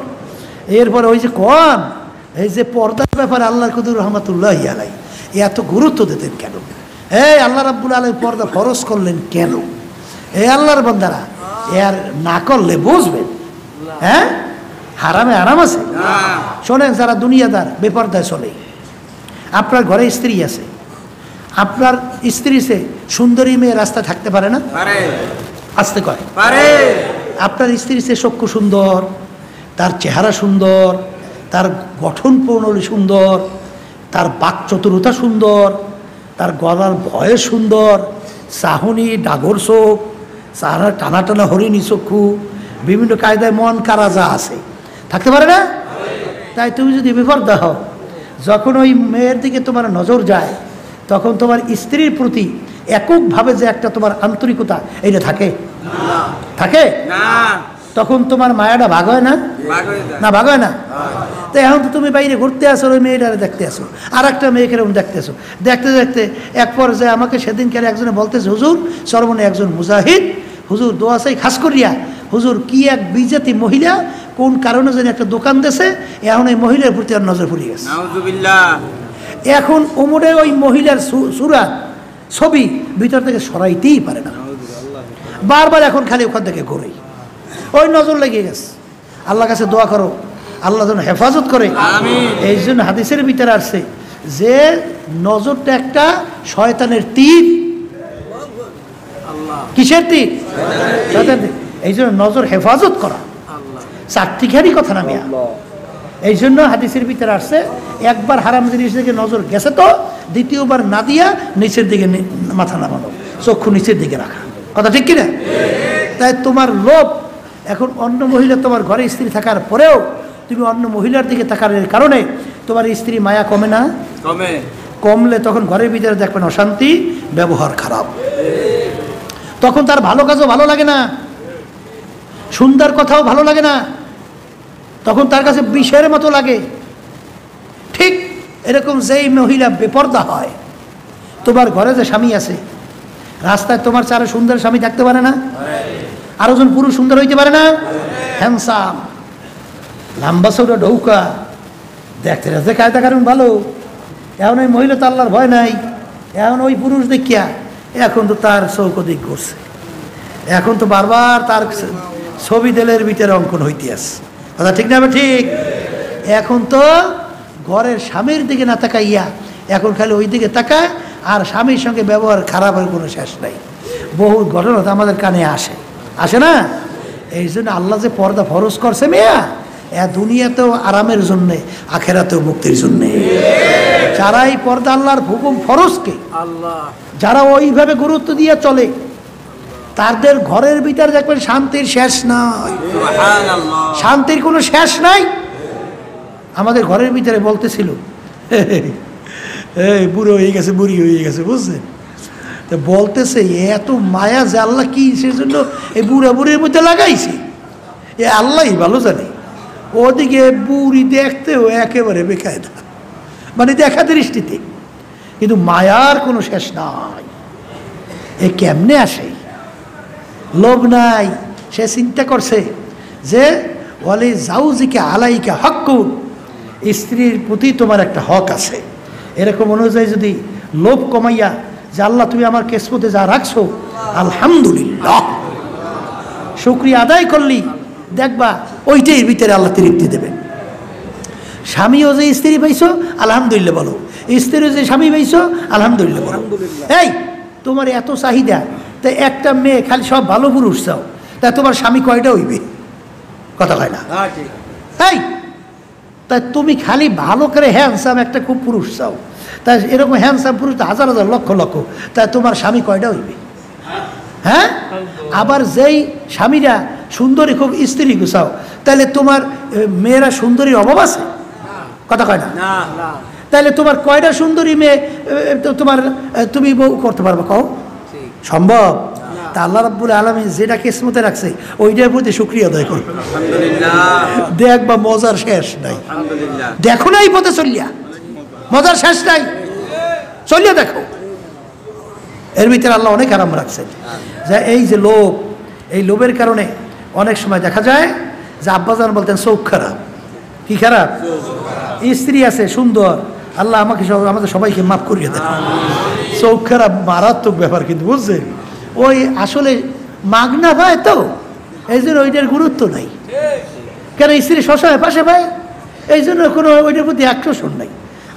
Speaker 1: এরপরে ওই যে কন এই যে পর্দার ব্যাপারে আল্লাহ কুদুর রহমতুল্লাহ আলাই এত গুরুত্ব দিতেন কেন? আল্লাহ রাব্বুল আলামিন পর্দা ফরজ করলেন কেন? আল্লাহর বান্দারা এর না করলে বুঝবেন হারামে আরাম আছে। শোনেন, যারা দুনিয়াদার বেপরদায় চলে, আপনার ঘরে স্ত্রী আছে, আপনার স্ত্রী সে সুন্দরী মেয়ে রাস্তায় থাকতে পারে না? আসতে কয় পারে। আপনার স্ত্রী সে চক্ষু সুন্দর, তার চেহারা সুন্দর, তার গঠন প্রণালী সুন্দর, তার বাকচতুরতা সুন্দর, তার গলার ভয়েস সুন্দর, চাহনি ডাগর চোখ, চাহারা টানা টানা হরিণী চক্ষু, বিভিন্ন কায়দায় মন কারা যা আছে, থাকতে পারে না? তাই তুমি যদি বেপরদা হও, যখন ওই মেয়ের দিকে তোমার নজর যায়, তখন তোমার স্ত্রীর প্রতি এককভাবে যে একটা তোমার আন্তরিকতা এইটা থাকে থাকে না, তখন তোমার মায়াটা ভাগ হয় না? না, ভাগ হয় না। তো এখন তো তুমি বাইরে ঘুরতে আসো, ওই মেয়েটারে দেখতে আসো, আর একটা মেয়েকে এরকম দেখতে আসো, দেখতে দেখতে এক পর্যায়ে আমাকে সেদিনকার একজনে বলতেছে, হুজুর সর্বনে একজন মুজাহিদ, হুজুর দোয়া চাই খাস করিয়া, হুজুর কি এক বিজাতি মহিলা কোন কারণে যেন একটা দোকান দেশে, এখন এই মহিলার প্রতি আর নজর পড়ে গেছে। এখন ওমরে ওই মহিলার সুরাত ছবি ভিতর থেকে সরাইতেই পারে না, বারবার এখন খালি ওখান থেকে ঘুরে, ওই নজর লেগে গেছে। আল্লাহর কাছে দোয়া করো, আল্লাহ যেন হেফাজত করে। এই জন্য হাদিসের ভিতরে আসছে যে নজরটা একটা শয়তানের তীর। কিসের তীর? শয়তানের তীর। এই জন্য নজর হেফাজত করা চারটিখানি কথা না মিয়া। এই জন্য হাদিসের ভিতরে আসছে একবার হারাম জিনিস দিকে নজর গেছে তো দ্বিতীয়বার না দিয়া নিচের দিকে মাথা নামানো, চক্ষু নিচের দিকে রাখা, কথা ঠিক কিনা? তাই তোমার লোভ এখন অন্য মহিলা তোমার ঘরে স্ত্রী থাকার পরেও তুমি অন্য মহিলার দিকে থাকার কারণে তোমার স্ত্রী মায়া কমে না? কমলে তখন ঘরের ভিতরে দেখবেন অশান্তি, ব্যবহার খারাপ, তখন তার ভালো কাজও ভালো লাগে না, সুন্দর কথাও ভালো লাগে না, তখন তার কাছে বিষের মতো লাগে। ঠিক এরকম যেই মহিলা বেপরদা হয়, তোমার ঘরে যে স্বামী আছে, রাস্তায় তোমার চারে সুন্দর স্বামী থাকতে পারে না? আরো জন পুরুষ সুন্দর হইতে পারে না? হ্যান্ডসাম, লম্বা চৌড়া ডৌকা, দেখতে রাখতে কায়দা কারণ ভালো, এখন ওই মহিলা তো আল্লাহর ভয় নাই, এখন ওই পুরুষ দেখিয়া এখন তো তার চৌকদিক করছে, এখন তো বারবার তার ছবি দেলের ভিতরে অঙ্কন হইতে আছে। কথা ঠিক না? ঠিক। এখন তো ঘরের স্বামীর দিকে না তাকাইয়া এখন খালি ওই দিকে তাকায়, আর স্বামীর সঙ্গে ব্যবহার খারাপের কোনো শেষ নাই। বহু ঘটনা তো আমাদের কানে আসে না? এই জন্য আল্লাহ যে পর্দা ফরজ করছে মেয়া, দুনিয়াতেও আরামের জন্যে, আখেরাতেও মুক্তির জন্যে। যারা এই পর্দা আল্লাহর হুকুম ফরজকে যারা ওইভাবে গুরুত্ব দিয়ে চলে, তাদের ঘরের ভিতরে দেখবেন শান্তির শেষ নাই, শান্তির কোনো শেষ নাই। আমাদের ঘরের ভিতরে বলতেছিল এই বুড়ো হয়ে গেছে, বুড়ি হয়ে গেছে, বুঝছেন? তো বলতেছে এত মায়া যে আল্লাহ কি সেজন্য এই বুড়া বুড়ির মধ্যে লাগাইছে, এ আল্লাহই ভালো জানে। ওদিকে বুড়ি দেখতেও একেবারে বেকায়দা, মানে দেখা দৃষ্টিতে, কিন্তু মায়ার কোনো শেষ নাই। এ কেমনে আসে? লোভ নাই। সে চিন্তা করছে যে ওয়ালি জাউজিকে আলাইকা হক্কুন, স্ত্রীর প্রতি তোমার একটা হক আছে। এরকম অনুযায়ী যদি লোভ কমাইয়া যে আল্লাহ তুমি আমার কিসমতে যা রাখছো আলহামদুলিল্লাহ শুকরিয়া আদায় করলি, দেখবা ওইটাই ভিতরে আল্লাহ তৃপ্তি দেবেন। স্বামীও যে স্ত্রী পাইছো আলহামদুলিল্লাহ বলো, স্ত্রীও যে স্বামী পাইছো আলহামদুলিল্লাহ বলো। এই তোমার এত চাহিদা, তাই একটা মেয়ে খালি সব ভালো পুরুষ চাও, তাই তোমার স্বামী কয়টা হইবে? কথা হয় না? এই তাই তুমি খালি ভালো করে হ্যান্ডসাম একটা খুব পুরুষ চাও, তাই এরকম হ্যান্ডসাম পুরুষ হাজার হাজার লক্ষ লক্ষ, তাই তোমার স্বামী কয়টা হইবে? হ্যাঁ, আবার যেই স্বামীরা সুন্দরী খুব স্ত্রী গুছাও, তাহলে তোমার মেয়েরা সুন্দরীর অভাব আছে? কথা কয় না? তাহলে তোমার কয়টা সুন্দরী মেয়ে তোমার তুমি বউ করতে পারবে? কও সম্ভব? তা আল্লাহ রাব্বুল আলামিন যেটা কিসমতে রাখছে ওইটার প্রতি শুকরিয়া আদায় করো। দেখবা মজার শেষ নাই। দেখো না এই পথে চলিয়া মজার শেষ নাই, চলিয়া দেখো। এর ভিতরে আল্লাহ অনেক আরাম রাখছেন। যে এই যে লোভ, এই লোভের কারণে অনেক সময় দেখা যায় যে আব্বাজান বলতেন চোখ খারাপ। কি খারাপ? স্ত্রী আছে সুন্দর, আল্লাহ আমাকে আমাদের সবাইকে মাফ করিয়ে দেন। চোখ খারাপ মারাত্মক ব্যাপার, কিন্তু বুঝছেন ওই আসলে মাগনা পায় তো, এই জন্য ওইটার গুরুত্ব নাই। কেন স্ত্রী সবসময় পাশে পায়, এই জন্য কোনো ওইটার প্রতি আকর্ষণ নাই।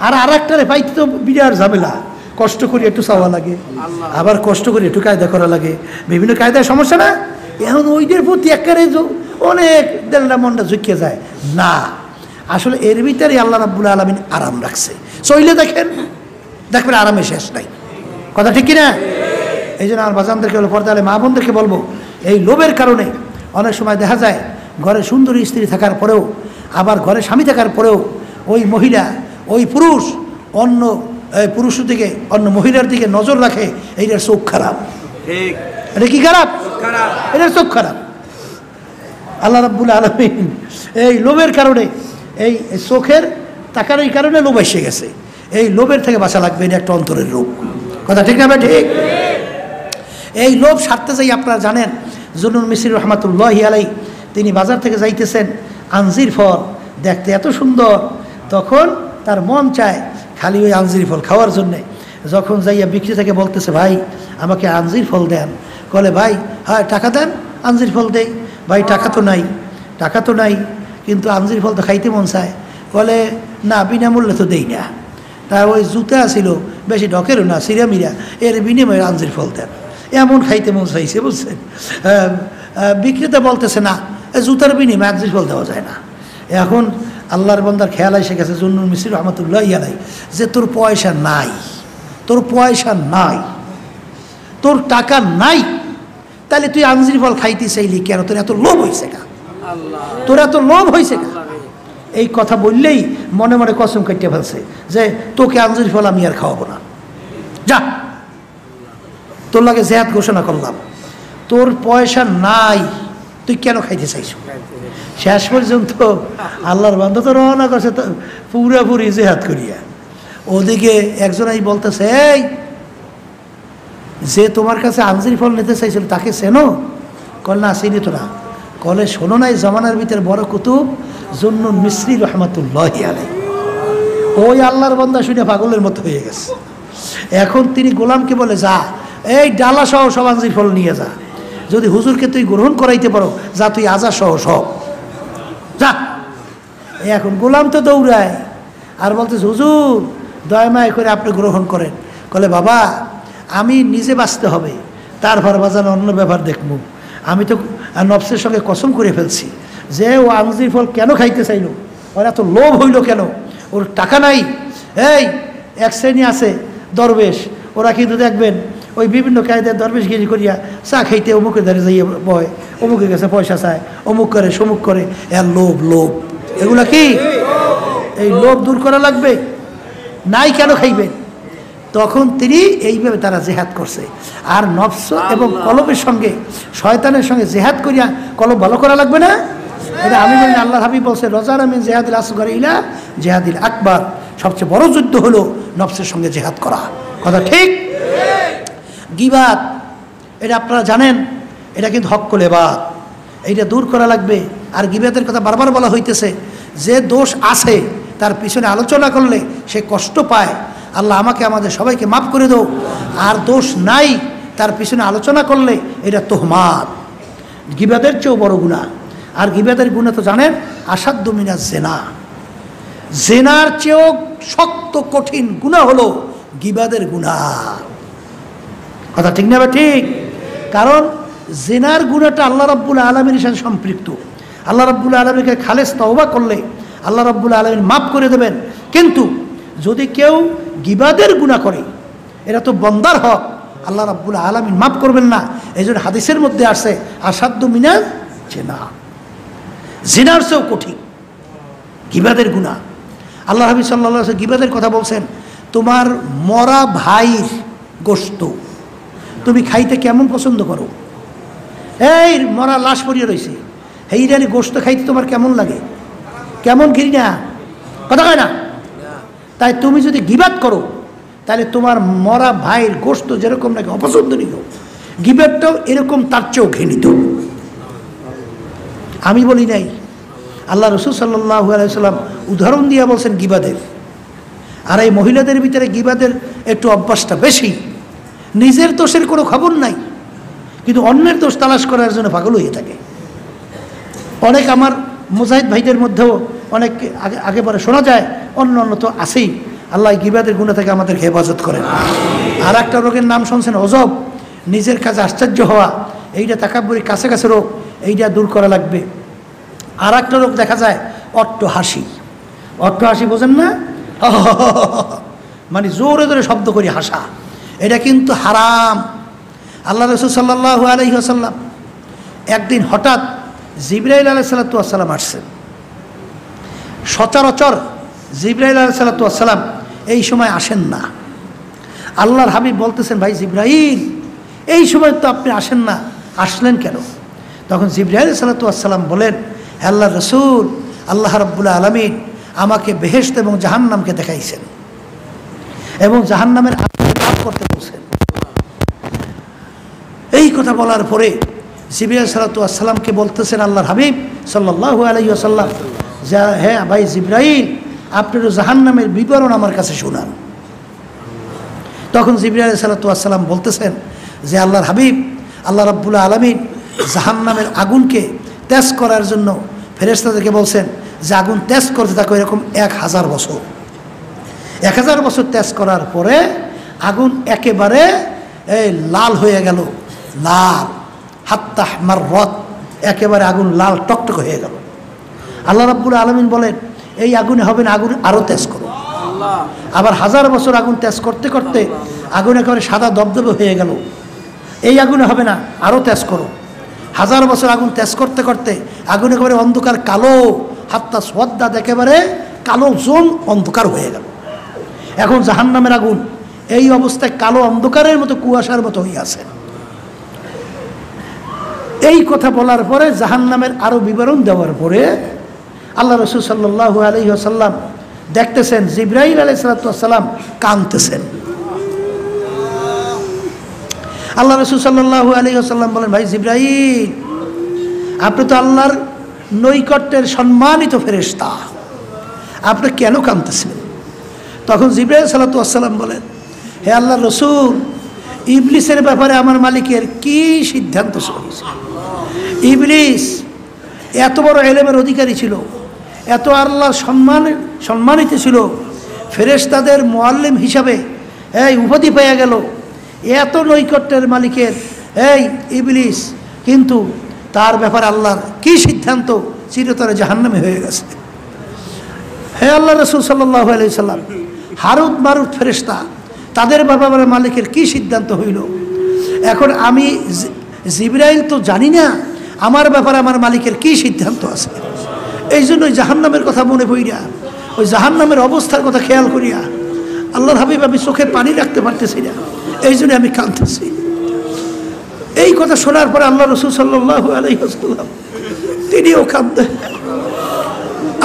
Speaker 1: আর একটারে পাইতে তো বিরাট ঝামেলা, কষ্ট করে একটু চাওয়া লাগে, আবার কষ্ট করে একটু কায়দা করা লাগে, বিভিন্ন কায়দায় সমস্যা না। এখন ওইটার প্রতি একেবারে অনেক দেড়টা মনটা ঝুঁকিয়ে যায় না। আসলে এর ভিতরে আল্লাহ রাব্বুল আলামিন আরাম রাখছে। চইলে দেখবেন আরামে শেষ নাই। কথা ঠিক কিনা? এই জন্য আমার বাজানদেরকে বলবো, পর্দা আলে মা বোনদেরকে বলবো, এই লোভের কারণে অনেক সময় দেখা যায় ঘরে সুন্দরী স্ত্রী থাকার পরেও, আবার ঘরে স্বামী থাকার পরেও ওই মহিলা, ওই পুরুষ অন্য পুরুষের দিকে, অন্য মহিলার দিকে নজর রাখে। এইটার চোখ খারাপ। এটা কি খারাপ? এটার চোখ খারাপ। আল্লাহ রাব্বুল আলামিন এই লোভের কারণে, এই চোখের তাকানোর কারণে লোভ এসে গেছে। এই লোভের থেকে বাঁচা লাগবে, এটা একটা অন্তরের রোগ। কথা ঠিক না? ঠিক। এই লোভ সারতে যাই আপনারা জানেন জুনুন মিসরি রহমাতুল্লাহি আলাইহি তিনি বাজার থেকে যাইতেছেন, আঞ্জির ফল দেখতে এত সুন্দর, তখন তার মন চায় খালি ওই আঞ্জির ফল খাওয়ার জন্যে। যখন যাইয়া বিক্রেতাকে বলতেছে, ভাই আমাকে আঞ্জির ফল দেন, বলে ভাই হ্যাঁ টাকা দেন, আঞ্জির ফল দেই। ভাই টাকা তো নাই, কিন্তু আঞ্জির ফল তো খাইতে মন চায়। বলে না, বিনামূল্যে তো দেই না। তা ওই জুতা ছিল বেশি ঢকেরও না, সিরামিরা, এর বিনিময়ে আঞ্জির ফল দেন। এমন খাইতে মন চাইছে, বুঝছেন? বিক্রেতা বলতেছে না, জুতার বিনিময়ে আঞ্জির ফল দেওয়া যায় না। এখন আল্লাহর বান্দার খেয়াল এসে গেছে জুনুন মিসরি রহমাতুল্লাহি আলাইহি যে তোর পয়সা নাই, তোর টাকা নাই, তাহলে তুই আঞ্জির ফল খাইতে চাইলি কেন? তোর এত লোভ হয়েছে কা? এই কথা বললেই মনে মনে কসম কাটিয়ে ফেলছে যে তোকে আঞ্জির ফল আমি আর খাওয়াবো না, যা, তোর লাগে জেহাদ ঘোষণা করলাম। তোর পয়সা নাই, তুই কেন খাইতে চাইছ? শেষ পর্যন্ত আল্লাহর বান্দা তো রওনা করছে পুরাপুরি জেহাদ করিয়া। ওদিকে একজনই বলতেছে, এই যে তোমার কাছে আঞ্জির ফল নিতে চাইছিল তাকে চেনো? কল না, চিনি তো না। কলে শোনো নাই, জমানার ভিতরে বড় কুতুব জুনুন মিসরি রহমাতুল্লাহি আলাইহি, ওই আল্লাহর বান্দা শুনে পাগলের মতো হয়ে গেছে। এখন তিনি গোলামকে বলে, যা এই ডালা সহ সব আঞ্জির ফল নিয়ে যা, যদি হুজুরকে তুই গ্রহণ করাইতে পারো, যা তুই আজা সহ সব যা। এখন গোলাম তো দৌড়ায় আর বলতেছে, হুজুর দয়ামায় করে আপনি গ্রহণ করেন। বলে, বাবা আমি নিজে বাঁচতে হবে, তারপর বাজানো অন্য ব্যাপার দেখবো। আমি তো নফসের সঙ্গে কসম করে ফেলছি যে ও আঞ্জির ফল কেন খাইতে চাইলো, ওর এত লোভ হইল কেন, ওর টাকা নাই। এই এক শ্রেণী আছে দরবেশ, ওরা কিন্তু দেখবেন ওই বিভিন্ন কায়দায় দরবেশগিরি করিয়া চা খাইতে অমুকের ধারে যাইয়ে বয়, অমুকের কাছে পয়সা চায়, অমুক করে সমুক করে। এর লোভ লোভ, এগুলা কি? এই লোভ দূর করা লাগবে, নাই কেন খাইবেন? তখন তিনি এইভাবে তারা জেহাদ করছে। আর নফস এবং কলবের সঙ্গে, শয়তানের সঙ্গে জেহাদ করিয়া কলব ভালো করা লাগবে না? এটা আমি বলি, আল্লাহ হাবিব বলছে, রজার আমিন জেহাদিল আসগর ইলা জেহাদিল আকবার, সবচেয়ে বড় যুদ্ধ হলো নফসের সঙ্গে জেহাদ করা। কথা ঠিক? গীবাত, এটা আপনারা জানেন, এটা কিন্তু হক্কুল ইবাদ, এইটা দূর করা লাগবে। আর গীবাতের কথা বারবার বলা হইতেছে, যে দোষ আছে তার পিছনে আলোচনা করলে সে কষ্ট পায়। আল্লাহ আমাকে আমাদের সবাইকে মাফ করে দাও। আর দোষ নাই তার পিছনে আলোচনা করলে এটা তোহমাত, গীবাতের চেয়েও বড় গুনাহ। আর গীবাতের গুনাহ তো জানেন, আসাদ্দু মিনাজ জিনা, জিনার চেয়েও শক্ত কঠিন গুনাহ হলো গীবাতের গুনাহ। কথা ঠিক না? ঠিক। কারণ জিনার গুনাহটা আল্লাহ রাব্বুল আলামিনের সাথে সম্পৃক্ত। আল্লাহ রাব্বুল আলামিনকে খালেস তওবা করলে আল্লাহ রাব্বুল আলামিন মাফ করে দেবেন। কিন্তু যদি কেউ গীবাতের গুনাহ করে, এটা তো বন্দার হক, আল্লাহ রাব্বুল আলামিন মাফ করবেন না। এই জন্য হাদিসের মধ্যে আসছে, আসাদ্দু মিনাজ জিনা, জিনার চেয়েও কঠিন গীবাতের গুনাহ। আল্লাহ হাবিব সাল্লাল্লাহু আলাইহি ওয়াসাল্লাম গীবাতের কথা বলছেন, তোমার মরা ভাইয়ের গোশত তুমি খাইতে কেমন পছন্দ করো? এই মরা লাশ পড়িয়ে রয়েছে, এইটার গোশত খাইতে তোমার কেমন লাগে? কেমন ঘৃণা, কথা কয় না? তাই তুমি যদি গীবাত করো, তাহলে তোমার মরা ভাইয়ের গোশত যেরকম নাকি অপছন্দনীয়, গীবাতটাও এরকম তার চেয়েও ঘৃণিত। আমি বলি নাই, আল্লাহ রাসূল সাল্লাল্লাহু আলাইহি ওয়াসাল্লাম উদাহরণ দিয়ে বলছেন গীবাতের। আর এই মহিলাদের ভিতরে গীবাতের একটু অভ্যাসটা বেশি। নিজের দোষের কোনো খবর নাই, কিন্তু অন্যের দোষ তালাশ করার জন্য পাগল হয়ে থাকে। অনেক আমার মুজাহিদ ভাইদের মধ্যেও অনেক আগে পরে শোনা যায়, অন্য অন্য তো আছেই। আল্লাহ গীবাতের গুনাহ থেকে আমাদেরকে হেফাজত করেন। আর একটা রোগের নাম শুনছেন, অজব, নিজের কাছে আশ্চর্য হওয়া। এইটা তাকাব্বুরি কাছে কাছে রোগ, এইটা দূর করা লাগবে। আর একটা রোগ দেখা যায়, অট্ট হাসি। অট্ট হাসি বোঝেন না? মানে জোরে জোরে শব্দ করি হাসা, এটা কিন্তু হারাম। আল্লাহ রাসূল সাল্লাল্লাহু আলাইহি ওয়াসাল্লাম একদিন হঠাৎ জিবরাইল আলাইহিস সালাতু ওয়াস সালাম আসছেন। সচরাচর জিবরাইল আলাইহিস সালাতু ওয়াস সালাম এই সময় আসেন না। আল্লাহর হাবিব বলতেছেন, ভাই জিবরাইল, এই সময় তো আপনি আসেন না, আসলেন কেন? তখন জিবরাইল আলাইহিস সালাতু ওয়াস সালাম বলেন, হে আল্লাহর রাসূল, আল্লাহ রাব্বুল আলামিন আমাকে বেহেশত এবং জাহান্নামকে দেখাইছেন এবং জাহান্নামের আগুন পাপ করতে বলছেন। এই কথা বলার পরে জিবরাইল সালাতু ওয়াস সালামকে বলতেছেন আল্লাহর হাবিব সাল্লাল্লাহু আলাইহি ওয়াসাল্লাম, যা হ্যাঁ ভাই জিবরাইল, আপনার জাহান্নামের বিবরণ আমার কাছে শোনান। তখন জিবরাইল সালাতু ওয়াস সালাম বলতেছেন যে আল্লাহর হাবিব, আল্লাহ রাব্বুল আলামিন জাহান্নামের আগুনকে তেজ করার জন্য ফেরেশতাদেরকে বলছেন যে আগুন তেজ করতে থাকো এরকম 1000 বছর। 1000 বছর তেজ করার পরে আগুন একেবারে এই লাল হয়ে গেল, লাল হাত্তা মাররাত, একেবারে আগুন লাল টকটক হয়ে গেল। আল্লাহ রাব্বুল আলামিন বলেন, এই আগুনে হবে না, আগুন আরও তেজ করো। আবার 1000 বছর আগুন তেজ করতে করতে আগুন একেবারে সাদা দবদবে হয়ে গেল। এই আগুনে হবে না, আরও তেজ করো। 1000 বছর আগুন তেজ করতে করতে আগুন একেবারে অন্ধকার কালো, হাত্তা সোয়াদ্দাত, একেবারে কালো জোন অন্ধকার হয়ে গেল। এখন জাহান্নামের আগুন এই অবস্থায় কালো অন্ধকারের মতো, কুয়াশার মতো হয়ে আছে। এই কথা বলার পরে, জাহান্নামের আরো বিবরণ দেওয়ার পরে আল্লাহ রাসূল সাল্লাল্লাহু আলাইহি ওয়াসাল্লাম দেখতেছেন জিবরাইল আলাইহিস সালাতু ওয়াস সালাম কাঁদতেছেন। আল্লাহ রাসূল সাল্লাল্লাহু আলাইহি ওয়াসাল্লাম বলেন, ভাই জিবরাইল, আপনি তো আল্লাহর নৈকট্যের সম্মানিত ফেরেশতা, আপনি কেন কাঁদতেছেন? তখন জিবরাইল সালাতু ওয়াসসালাম বলেন, হে আল্লাহর রাসূল, ইবলিসের ব্যাপারে আমার মালিকের কি সিদ্ধান্ত হয়েছে? ইবলিস এত বড় ইলমের অধিকারী ছিল, এত আল্লাহর সম্মানিত ছিল, ফেরেশতাদের মুআল্লিম হিসাবে এই উপাধি পেয়ে গেল, এত নৈকট্যের মালিকের এই ইবলিস, কিন্তু তার ব্যাপারে আল্লাহর কি সিদ্ধান্ত? চিরতরে জাহান্নামে হয়ে গেছে। হে আল্লাহ রাসূল সাল্লাল্লাহু আলাইহি সাল্লাম, হারুত মারুত ফেরেশতা, তাদের ব্যাপারে মালিকের কি সিদ্ধান্ত হইল? এখন আমি জিবরাইল তো জানি না আমার ব্যাপারে আমার মালিকের কি সিদ্ধান্ত আছে। এই জন্য ওই জাহান্নামের কথা মনে পড়িয়া, ওই জাহান্নামের অবস্থার কথা খেয়াল করিয়া আল্লাহর হাবিব আমি চোখে পানি রাখতে পারতেছি না, এই জন্য আমি কাঁদতেছি। এই কথা শোনার পরে আল্লাহ রাসূল সাল্লাল্লাহু আলাইহি ওয়াসাল্লাম তিনিও কাঁদতেন,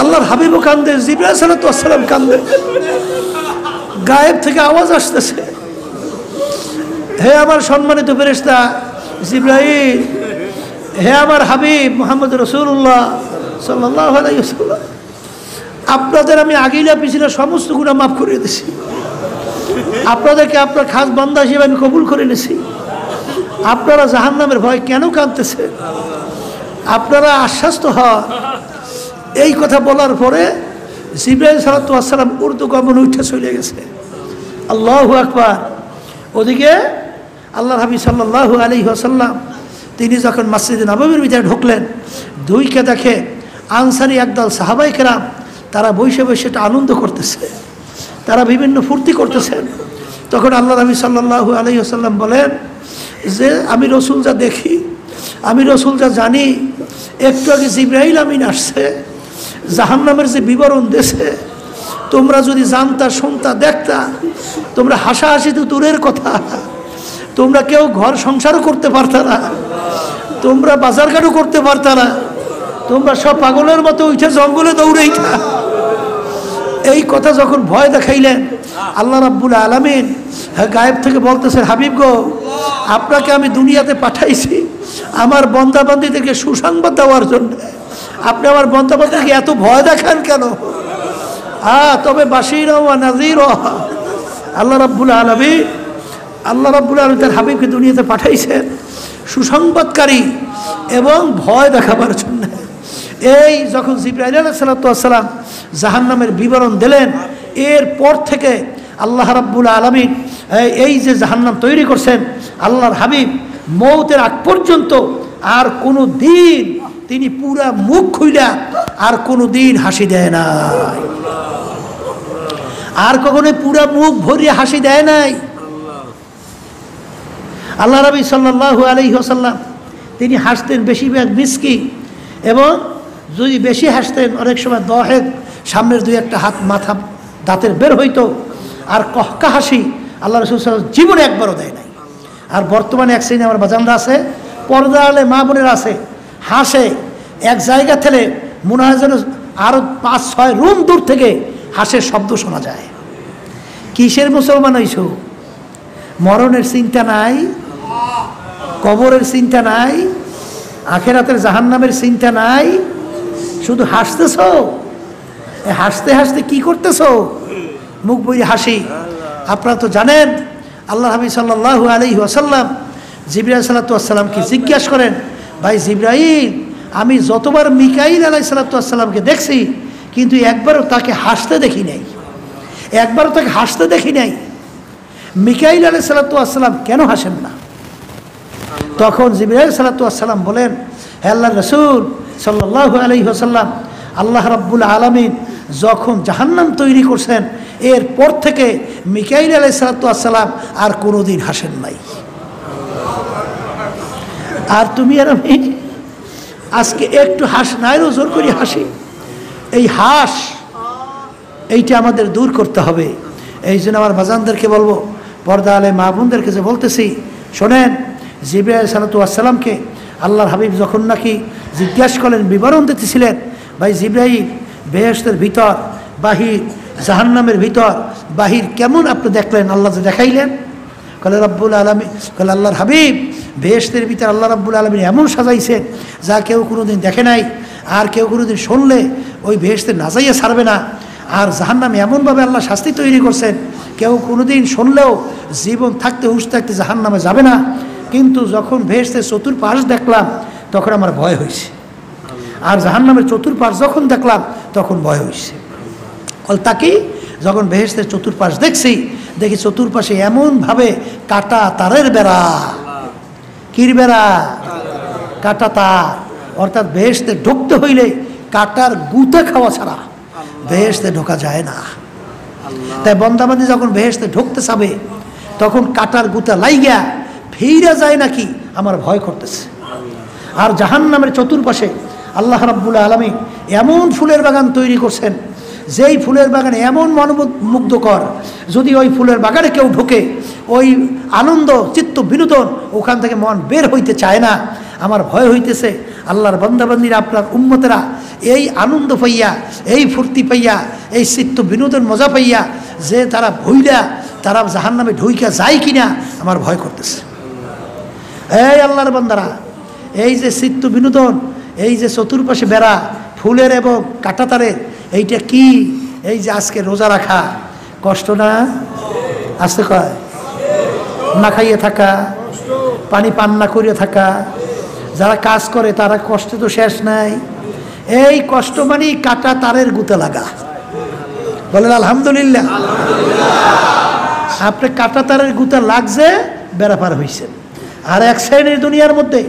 Speaker 1: আল্লাহর হাবিবও কান্দে, জিবরাইল সালাতু ওয়াসসালাম কান্দে। গায়েব থেকে আওয়াজ আসতেছে, হে আমার সম্মানিত ফেরেশতা জিবরাইল, হে আমার হাবিব মুহাম্মদ রাসূলুল্লাহ সাল্লাল্লাহু আলাইহি ওয়াসাল্লাম, আপনাদের আমি আগিলা পিছিয়ে সমস্ত গুনাহ মাফ করে দিয়েছি, আপনাদেরকে আপনার খাস বান্দা হিসেবে আমি কবুল করে নিয়েছি। আপনারা জাহান্নামের ভয় কেন কাঁদতেছেন? আপনারা আশ্বস্ত হন। এই কথা বলার পরে জিবরাইল সালাতু ওয়াসসালাম উর্দু গমন উঠে চলে গেছে। আল্লাহু আকবার। ওদিকে আল্লাহর হাবিব সাল্লাল্লাহু আলাইহি ওয়াসাল্লাম তিনি যখন মসজিদে নববীর ভিতরে ঢুকলেন, দুইকে দেখে আনসারী একদল সাহাবায়ে কেরাম, তারা বসে বসে এটা আনন্দ করতেছে, তারা বিভিন্ন ফুর্তি করতেছেন। তখন আল্লাহর হাবিব সাল্লাল্লাহু আলাইহি ওয়াসাল্লাম বলেন যে আমি রসুল যা দেখি, আমি রসুল যা জানি, একটু আগে জিবরাইল আমিন আসছে, জাহান্নামের যে বিবরণ দেশে, তোমরা যদি জানতা, শুনতা, দেখতা, তোমরা হাসাহাসি তো দূরের কথা, তোমরা কেউ ঘর সংসারও করতে পারতা না, তোমরা বাজারঘাটও করতে পারতা না, তোমরা সব পাগলের মতো উঠে জঙ্গলে দৌড়াইতা। এই কথা যখন ভয় দেখাইলেন, আল্লাহ রাব্বুল আলামিন গায়েব থেকে বলতেছেন, হাবিব গো, আপনাকে আমি দুনিয়াতে পাঠাইছি আমার বন্দাবান্দীদেরকে সুসংবাদ দেওয়ার জন্য, আপনি আমার বন্দাবান্দীকে এত ভয় দেখান কেন? তবে বাশীরা ওয়া নাযীরা, আল্লাহ রাব্বুল আলামিন তার হাবিবকে দুনিয়াতে পাঠাইছেন সুসংবাদকারী এবং ভয় দেখাবার জন্য। এই যখন জিবরাইল আলাইহিস সালাতু ওয়াস সালাম জাহান্নামের বিবরণ দিলেন, এরপর থেকে আল্লাহ রাব্বুল আলামিন এই যে জাহান্নাম তৈরি করছেন, আল্লাহর হাবিব মৌতের আগ পর্যন্ত আর কোনো দিন তিনি পুরা মুখ খুইলা আর কোনো দিন হাসি দেয় নাই, আর কখনো পুরা মুখ ভরিয়ে হাসি দেয় নাই। আল্লাহ নবী সাল্লাল্লাহু আলাইহি ওয়াসাল্লাম তিনি হাসতেন বেশিরভাগ মিসকি, এবং যদি বেশি হাসতেন অনেক সময় দহেক সামনের দুই একটা হাত মাথা দাঁতের বের হইতো। আর কহকা হাসি আল্লাহ রাসূল সাল্লাল্লাহু আলাইহি ওয়াসাল্লাম জীবনে একবারও দেয় নাই। আর বর্তমানে এক শ্রেণী আমার বাজানরা আছে, পর্দা আলে মা বোনেরা আছে, হাসে এক জায়গা থেকে মনে হয় যেন আরও 5-6 রুম দূর থেকে হাসের শব্দ শোনা যায়। কিসের মুসলমান হইছো? মরণের চিন্তা নাই, কবরের চিন্তা নাই, আখেরাতের জাহান্নামের চিন্তা নাই, শুধু হাসতেছ। হাসতে হাসতে কি করতেছ? মুখ বই হাসি। আপনারা তো জানেন আল্লাহ হাবিব সাল্লাল্লাহু আলাইহি ওয়াসাল্লাম জিবরাইল সালাতু ওয়াসসালামকে জিজ্ঞাসা করেন, ভাই জিবরাইল, আমি যতবার মিকাইল আলাইহিস সালাতু ওয়াসসালামকে দেখছি কিন্তু একবারও তাকে হাসতে দেখি নাই, একবারও তাকে হাসতে দেখি নাই। মিকাইল আলাইহিস সালাতু ওয়াসসালাম কেন হাসেন না? তখন জিবরাইল সালাতু ওয়াসসালাম বলেন, হে আল্লাহর রাসূল সাল্লাল্লাহু আলাইহি ওয়াসাল্লাম, আল্লাহ রাব্বুল আলামিন যখন জাহান্নাম তৈরি করছেন এরপর থেকে মিকাইল আলাইহিস সালাতু ওয়াসসালাম আর কোনোদিন হাসেন নাই। আর তুমি আর আমি আজকে একটু হাস নাইরও জোর করে হাসি। এই হাস এইটা আমাদের দূর করতে হবে। এই জন্য আমার বাজানদেরকে বলবো, পর্দা আলে মা বোনদেরকে যে বলতেছি, শোনেন, জিবরাইল সালাতু ওয়াসসালামকে আল্লাহর হাবিব যখন নাকি জিজ্ঞাসা করলেন, বিবরণ দিতেছিলেন, ভাই জিবরাইল, বেহেশতের ভিতর বাহির, জাহান্নামের ভিতর বাহির কেমন আপনি দেখলেন? আল্লাহ যে দেখাইলেন। কলে রব্বুল আলামিন, কলে আল্লাহর হাবিব, বেহেশতের ভিতর আল্লাহ রব্বুল আলামিন এমন সাজাইছেন যা কেউ কোনোদিন দেখে নাই, আর কেউ কোনোদিন শুনলে ওই বেহেশতে না যাইয়া ছাড়বে না। আর জাহান্নামে এমনভাবে আল্লাহ শাস্তি তৈরি করছেন, কেউ কোনোদিন শুনলেও জীবন থাকতে হুঁশ থাকতে জাহান্নামে যাবে না। কিন্তু যখন ভেস্তে চতুর্পাশ দেখলাম তখন আমার ভয় হয়েছে, আর জাহান্নামের চতুর্পাশ যখন দেখলাম তখন ভয় হয়েছে। তাকে যখন বেহেশতের চতুর্পাশ দেখছি, দেখি চতুর্পাশে এমনভাবে কাটা তারের বেড়া, কির বেড়া, কাটা তার, অর্থাৎ বেহেশতে ঢুকতে হইলে কাটার গুঁতে খাওয়া ছাড়া বেহেশতে ঢোকা যায় না। তাই বন্দাবান্দি যখন বেহেশতে ঢুকতে চাবে তখন কাটার গুঁতে লাইগা ফিরে যায় নাকি আমার ভয় করতেছে। আর জাহান্নামের চতুর্পাশে আল্লাহ রাব্বুল আলামিন এমন ফুলের বাগান তৈরি করছেন, যেই ফুলের বাগানে এমন মনোমুগ্ধকর, যদি ওই ফুলের বাগানে কেউ ঢোকে ওই আনন্দ চিত্ত বিনোদন ওখান থেকে মন বের হইতে চায় না। আমার ভয় হইতেছে আল্লাহর বান্দাবান্দিরা, আপনার উম্মতেরা এই আনন্দ পাইয়া, এই ফুর্তি পাইয়া, এই চিত্ত বিনোদন মজা পাইয়া যে তারা ভইলা তারা জাহান্নামে ঢুইকা যায় কিনা আমার ভয় করতেছে। এই আল্লাহর বান্দারা, এই যে চিত্ত বিনোদন, এই যে চতুর্পাশে বেড়া ফুলের এবং কাঁটাতারের, এইটা কি? এই যে আজকে রোজা রাখা কষ্ট না? আসতে কয় না খাইয়ে থাকা, পানি পান না করিয়ে থাকা, যারা কাজ করে তারা কষ্ট তো শেষ নাই। এই কষ্ট মানে কাটা তারের গুঁতে লাগা। বলেন আলহামদুলিল্লাহ। আপনি কাটা তারের গুঁতে লাগছে, বেড়া পার হয়েছেন। আর এক শ্রেণীর দুনিয়ার মধ্যে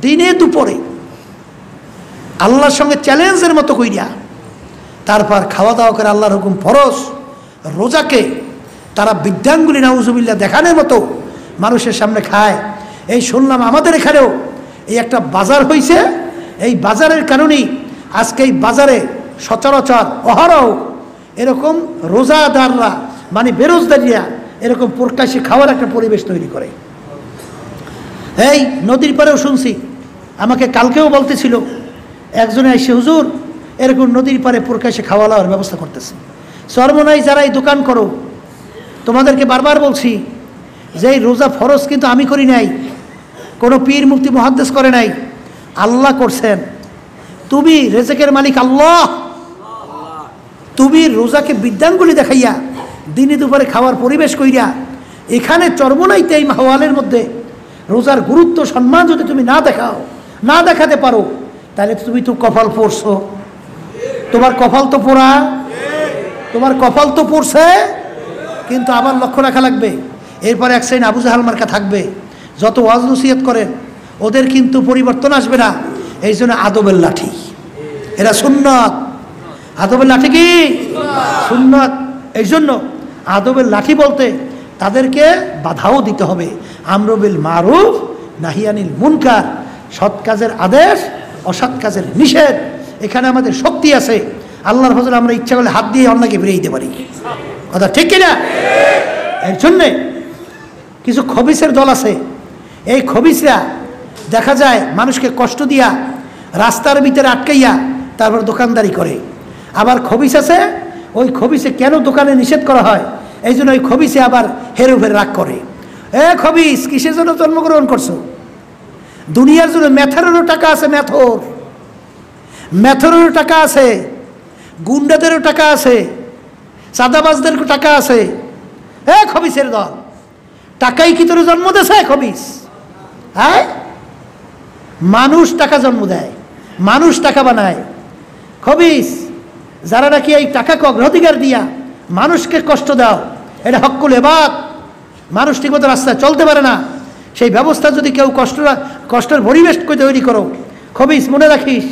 Speaker 1: দিনে দুপুরে আল্লাহর সঙ্গে চ্যালেঞ্জের মতো কইরা তারপর খাওয়া দাওয়া করে আল্লাহর হুকুম ফরজ রোজাকে তারা বিদ্যাঙ্গুলি নাউজুবিল্লাহ দেখানোর মতো মানুষের সামনে খায়। এই শুনলাম আমাদের এখানেও এই একটা বাজার হয়েছে, এই বাজারের কারণেই আজকে এই বাজারে সচরাচর অহরহ এরকম রোজাদাররা মানে বেরোজগারিয়া এরকম প্রকাশ্যে খাওয়ার একটা পরিবেশ তৈরি করে। এই নদীর পাড়েও শুনছি, আমাকে কালকেও বলতেছিল একজনে এসে, হুজুর এরকম নদীর পাড়ে প্রকাশ্যে খাওয়া দাওয়ার ব্যবস্থা করতেছে। সর্বনাই যারা এই দোকান করো, তোমাদেরকে বারবার বলছি যে এই রোজা ফরজ কিন্তু আমি করি নাই, কোনো পীর মুফতি মুহাদ্দিস করে নাই, আল্লাহ করছেন। তুমি রেজেকের মালিক আল্লাহ, তুমি রোজাকে বিদ্যাঙ্গুলি দেখাইয়া দিনে দুপুরে খাওয়ার পরিবেশ কইরা এখানে চর্মনাইতে এই মাহওয়ালের মধ্যে রোজার গুরুত্ব সম্মান যদি তুমি না দেখাও, না দেখাতে পারো, তাহলে তুমি তো কপাল পড়ছো। তোমার কপাল তো পোড়া, তোমার কপাল তো পড়ছে। কিন্তু আবার লক্ষ্য রাখা লাগবে, এরপরে এক শ্রেণী আবু জাহাল মার্কা থাকবে, যত ওয়াজ নসিহত করেন ওদের কিন্তু পরিবর্তন আসবে না। এই জন্য আদবের লাঠি, এরা সুন্নত। আদবের লাঠি কি সুন্নত? এই জন্য আদবের লাঠি বলতে তাদেরকে বাধাও দিতে হবে। আমরু বিল মারুফ নাহিয়ানিল মুনকার, সৎ কাজের আদেশ, অসৎ কাজের নিষেধ। এখানে আমাদের শক্তি আছে। আল্লাহর ফজলে আমরা ইচ্ছা করলে হাত দিয়ে অন্যকে বেরিয়ে দিতে পারি, কথা ঠিক কিনা? এর জন্যে কিছু খবিসের দল আছে, এই খবিসরা দেখা যায় মানুষকে কষ্ট দিয়া রাস্তার ভিতরে আটকাইয়া তারপর দোকানদারি করে। আবার খবিস আছে, ওই খবিসে কেন দোকানে নিষেধ করা হয় এই জন্য ওই খবিসে আবার হেরুফের রাগ করে। এ খবিস, কিসের জন্য জন্মগ্রহণ করছো? দুনিয়ার জন্য মেথরেরও টাকা আছে, মেথরেরও টাকা আছে, গুন্ডাদেরও টাকা আছে, চাঁদাবাজদেরও টাকা আছে। এ খবিসের দল, টাকাই কি তোর জন্ম দেছে খবিস? হ্যাঁ, মানুষ টাকা জন্ম দেয়, মানুষ টাকা বানায়। খবিস যারা নাকি এই টাকাকে অগ্রাধিকার দিয়া মানুষকে কষ্ট দাও, এটা হক্কুল এবাদ। মানুষ ঠিকমতো রাস্তায় চলতে পারে না, সেই ব্যবস্থা যদি কেউ কষ্টের পরিবেশ তৈরি করো, খবিস মনে রাখিস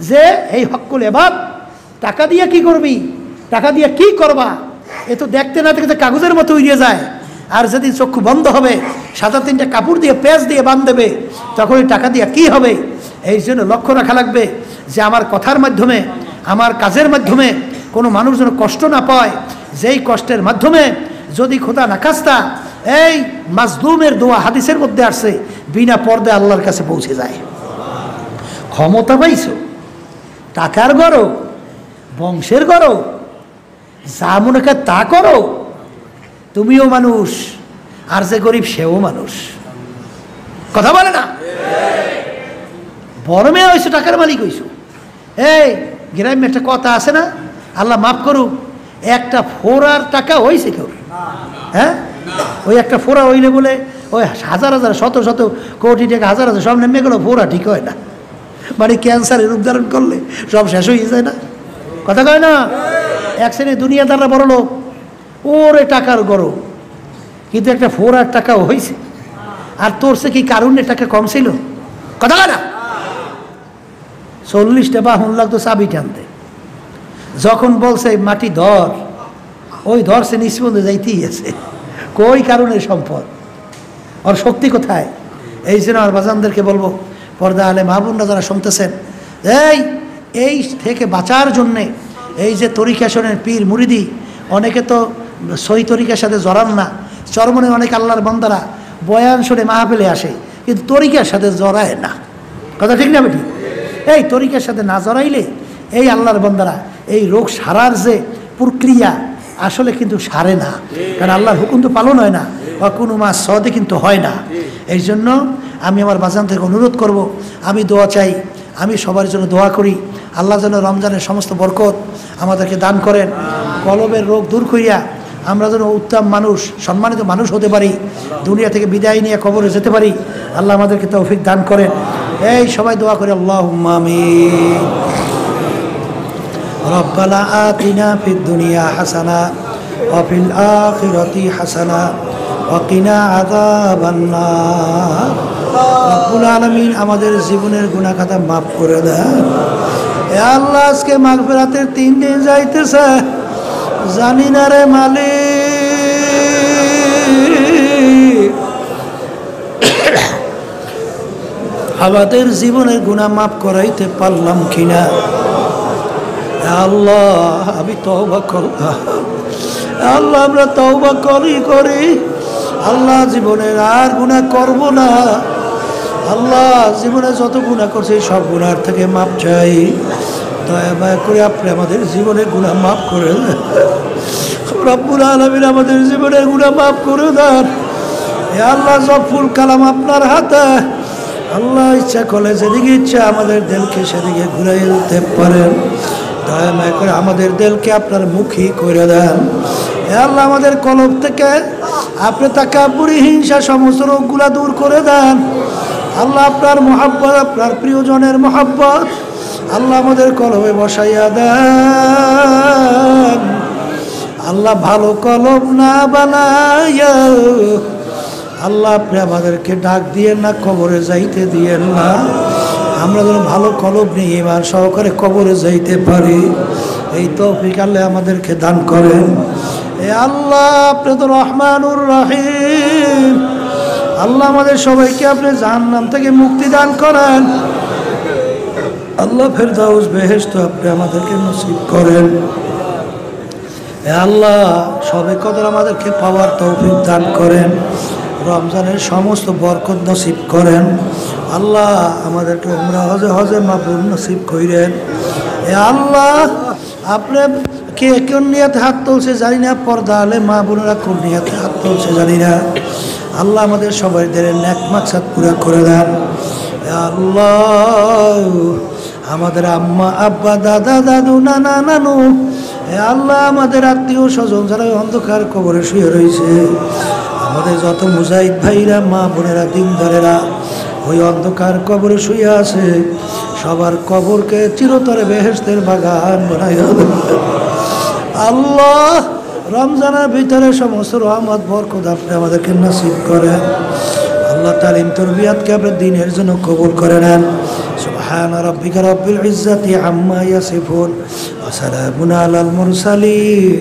Speaker 1: যে এই হক্কুল এবাদ। টাকা দিয়ে কি করবি, টাকা দিয়ে কি করবা? এ তো দেখতে না দেখতে কাগজের মতো উড়িয়ে যায়। আর যেদিন চক্ষু বন্ধ হবে, সাদা তিনটা কাপড় দিয়ে পেঁচ দিয়ে বাঁধ দেবে, তখন ওই টাকা দিয়ে কি হবে? এই জন্য লক্ষ্য রাখা লাগবে যে আমার কথার মাধ্যমে, আমার কাজের মাধ্যমে কোনো মানুষ যেন কষ্ট না পায়। যেই কষ্টের মাধ্যমে যদি খোদা নাখাস্তা এই মাজলুমের দোয়া হাদিসের মধ্যে আসছে, বিনা পর্দায় আল্লাহর কাছে পৌঁছে যায়। ক্ষমতা পাইছো, টাকার গরো, বংশের গরো, যা মনে করে তা করো, তুমিও মানুষ, আর যে গরিব সেও মানুষ। কথা বলে না? বড় মেয়ে হয়েছো, টাকার মালিক হয়েছো। এই গ্রামে একটা কথা আছে না, আল্লাহ মাফ করুক, একটা ফোরার টাকা হয়েছে কেউ? হ্যাঁ, ওই একটা ফোরা হইলে বলে ওই হাজার হাজার শত শত কোটি টাকা হাজার হাজার সব নেমে গেলো, ফোরা ঠিক হয় না। মানে ক্যান্সারের রূপ ধারণ করলে সব শেষ হয়ে যায় না, কথা কয় না? এক শ্রেণীর দুনিয়াদাররা বড় লোক, ওরে টাকার গরম, কিন্তু একটা ফোরার টাকাও হয়েছে। আর তোর সে কি কারণের টাকা কম ছিল, কথা কয় না? 40টা বাহন লাগতো চাবি টানতে, যখন বলছে মাটি ধর, ওই ধর সে নিষ্পন্দে যাইতেই আছে। কই কারণের সম্পদ, ওর শক্তি কোথায়? এই জন্য আমার বাজানদেরকে বলবো, পর্দা আলে মা বোনরা যারা শুনতেছেন, এই থেকে বাঁচার জন্যে এই যে তরিকাশনের পীর মুরিদি, অনেকে তো সই তরিকার সাথে জড়ান না, চরমনে অনেক আল্লাহর বান্দারা বয়ান শুনে মাহফিলে আসে, কিন্তু তরিকার সাথে জড়ায় না, কথা ঠিক না বেটি? এই তরিকার সাথে না জড়াইলে এই আল্লাহর বান্দারা এই রোগ সারার যে প্রক্রিয়া আসলে কিন্তু সারে না, কারণ আল্লাহর হুকুম তো পালন হয় না, বা কোনো মাস সদে কিন্তু হয় না। এই জন্য আমি আমার বাজান থেকে অনুরোধ করব, আমি দোয়া চাই, আমি সবার জন্য দোয়া করি, আল্লাহ যেন রমজানের সমস্ত বরকত আমাদেরকে দান করেন, কলবের রোগ দূর করিয়া আমরা যেন উত্তম মানুষ, সম্মানিত মানুষ হতে পারি, দুনিয়া থেকে বিদায় নিয়ে কবরে যেতে পারি, আল্লাহ আমাদেরকে তৌফিক দান করেন। এই সবাই দোয়া করি, আল্লাহুম্মা আমিন। রব্বানা আতিনা ফিদ দুনিয়া হাসানা ওয়া ফিল আখিরাতি হাসানা ওয়া কিনা আযাবান নার। রব্বুল আলামিন আমাদের জীবনের গুনাহ খাতা মাফ করে দেন। এ আল্লাহ, আজকে মাগফিরাতের 3 দিন যাইতেছে, জানি না রে মালিক, আমাদের জীবনের গুনাহ মাফ করাইতে পারলাম কিনা। আল্লাহ, আমি তওবা করলাম, আল্লাহ আমরা তওবা করি আল্লাহ, জীবনের আর গুনাহ করব না। আল্লাহ, জীবনে যত গুনাহ করছি সব গুনার থেকে মাপ চাই, দয়া করে আপনি আমাদের জীবনের গুনাহ মাফ করে দেন। রব্বুল আলামিন আমাদের জীবনের গুনাহ মাফ করে দেন। এ আল্লাহ, সব ফুল কালাম আপনার হাতে, আল্লাহ ইচ্ছা করলে যেদিকে ইচ্ছা আমাদের দিলকে সেদিকে ঘুরাই দিতে পারেন। দয়া করে আমাদের দিলকে আপনার মুখী করে দেন। এ আল্লাহ, আমাদের কলব থেকে আপনি তাকাব্বুরি, হিংসা, সমস্ত রোগগুলা দূর করে দেন। আল্লাহ, আপনার মহাব্বত, আপনার প্রিয়জনের মহাব্বত আল্লাহ আমাদের কলবে বসাইয়া দেন। আল্লাহ, ভালো কলব না বানাইয়া আল্লাহ আপনি আমাদেরকে ডাক দিয়েন না, কবরে যাইতে দিয়েন না। আমরা যেন ভালো কলব নিয়ে ঈমান সহকারে কবরে যাইতে পারি, এই তৌফিক আল্লাহ আমাদেরকে দান করেন। এ আল্লাহ, আপনি তো রহমানুর রহিম, আল্লাহ আমাদের সবাইকে আপনি জাহান্নাম থেকে মুক্তি দান করেন। আল্লাহ, ফেরদাউস বেহেশত আপনি আমাদেরকে নসিব করেন। এ আল্লাহ, সবে কদর আমাদেরকে পাওয়ার তৌফিক দান করেন, রমজানের সমস্ত বরকত নসিব করেন। আল্লাহ, আমাদেরকে উমরা হজে মাবরুর নসিব করেন। এ আল্লাহ, আপনি কে কোন নিয়াতে হাত তুলছে জানি না, পর্দা আলে মা বোনেরা কোন নিয়াতে হাত তুলছে জানি না। আল্লাহ, আমাদের সবাই নেক মাকসাদ পুরা করে দেন। আল্লাহ, আমাদের আম্মা আব্বা দাদা দাদু নানা নানু, এ আল্লাহ, আমাদের আত্মীয় স্বজন যারা অন্ধকার কবরে শুয়ে রয়েছে, আমাদের যত মুজাহিদ ভাইরা, মা বোনেরা, দিনদারেরা ওই অন্ধকার কবরে শুয়ে আছে, সবার কবরকে চিরতরে বেহেশতের বাগান বানাইয়া দেন। আল্লাহ, রমজানের ভিতরে সমস্ত রহমত বরকত আপনি আমাদেরকে নসিব করেন। আল্লাহ, তালিম তরবিয়াতকে আপনি দ্বীনের জন্য কবুল করে নেন। সুবহানা রাব্বিকা রাব্বিল ইজ্জাতি আম্মা ইয়াসিফুন ওয়া সালামুন আলাল মুরসালিন।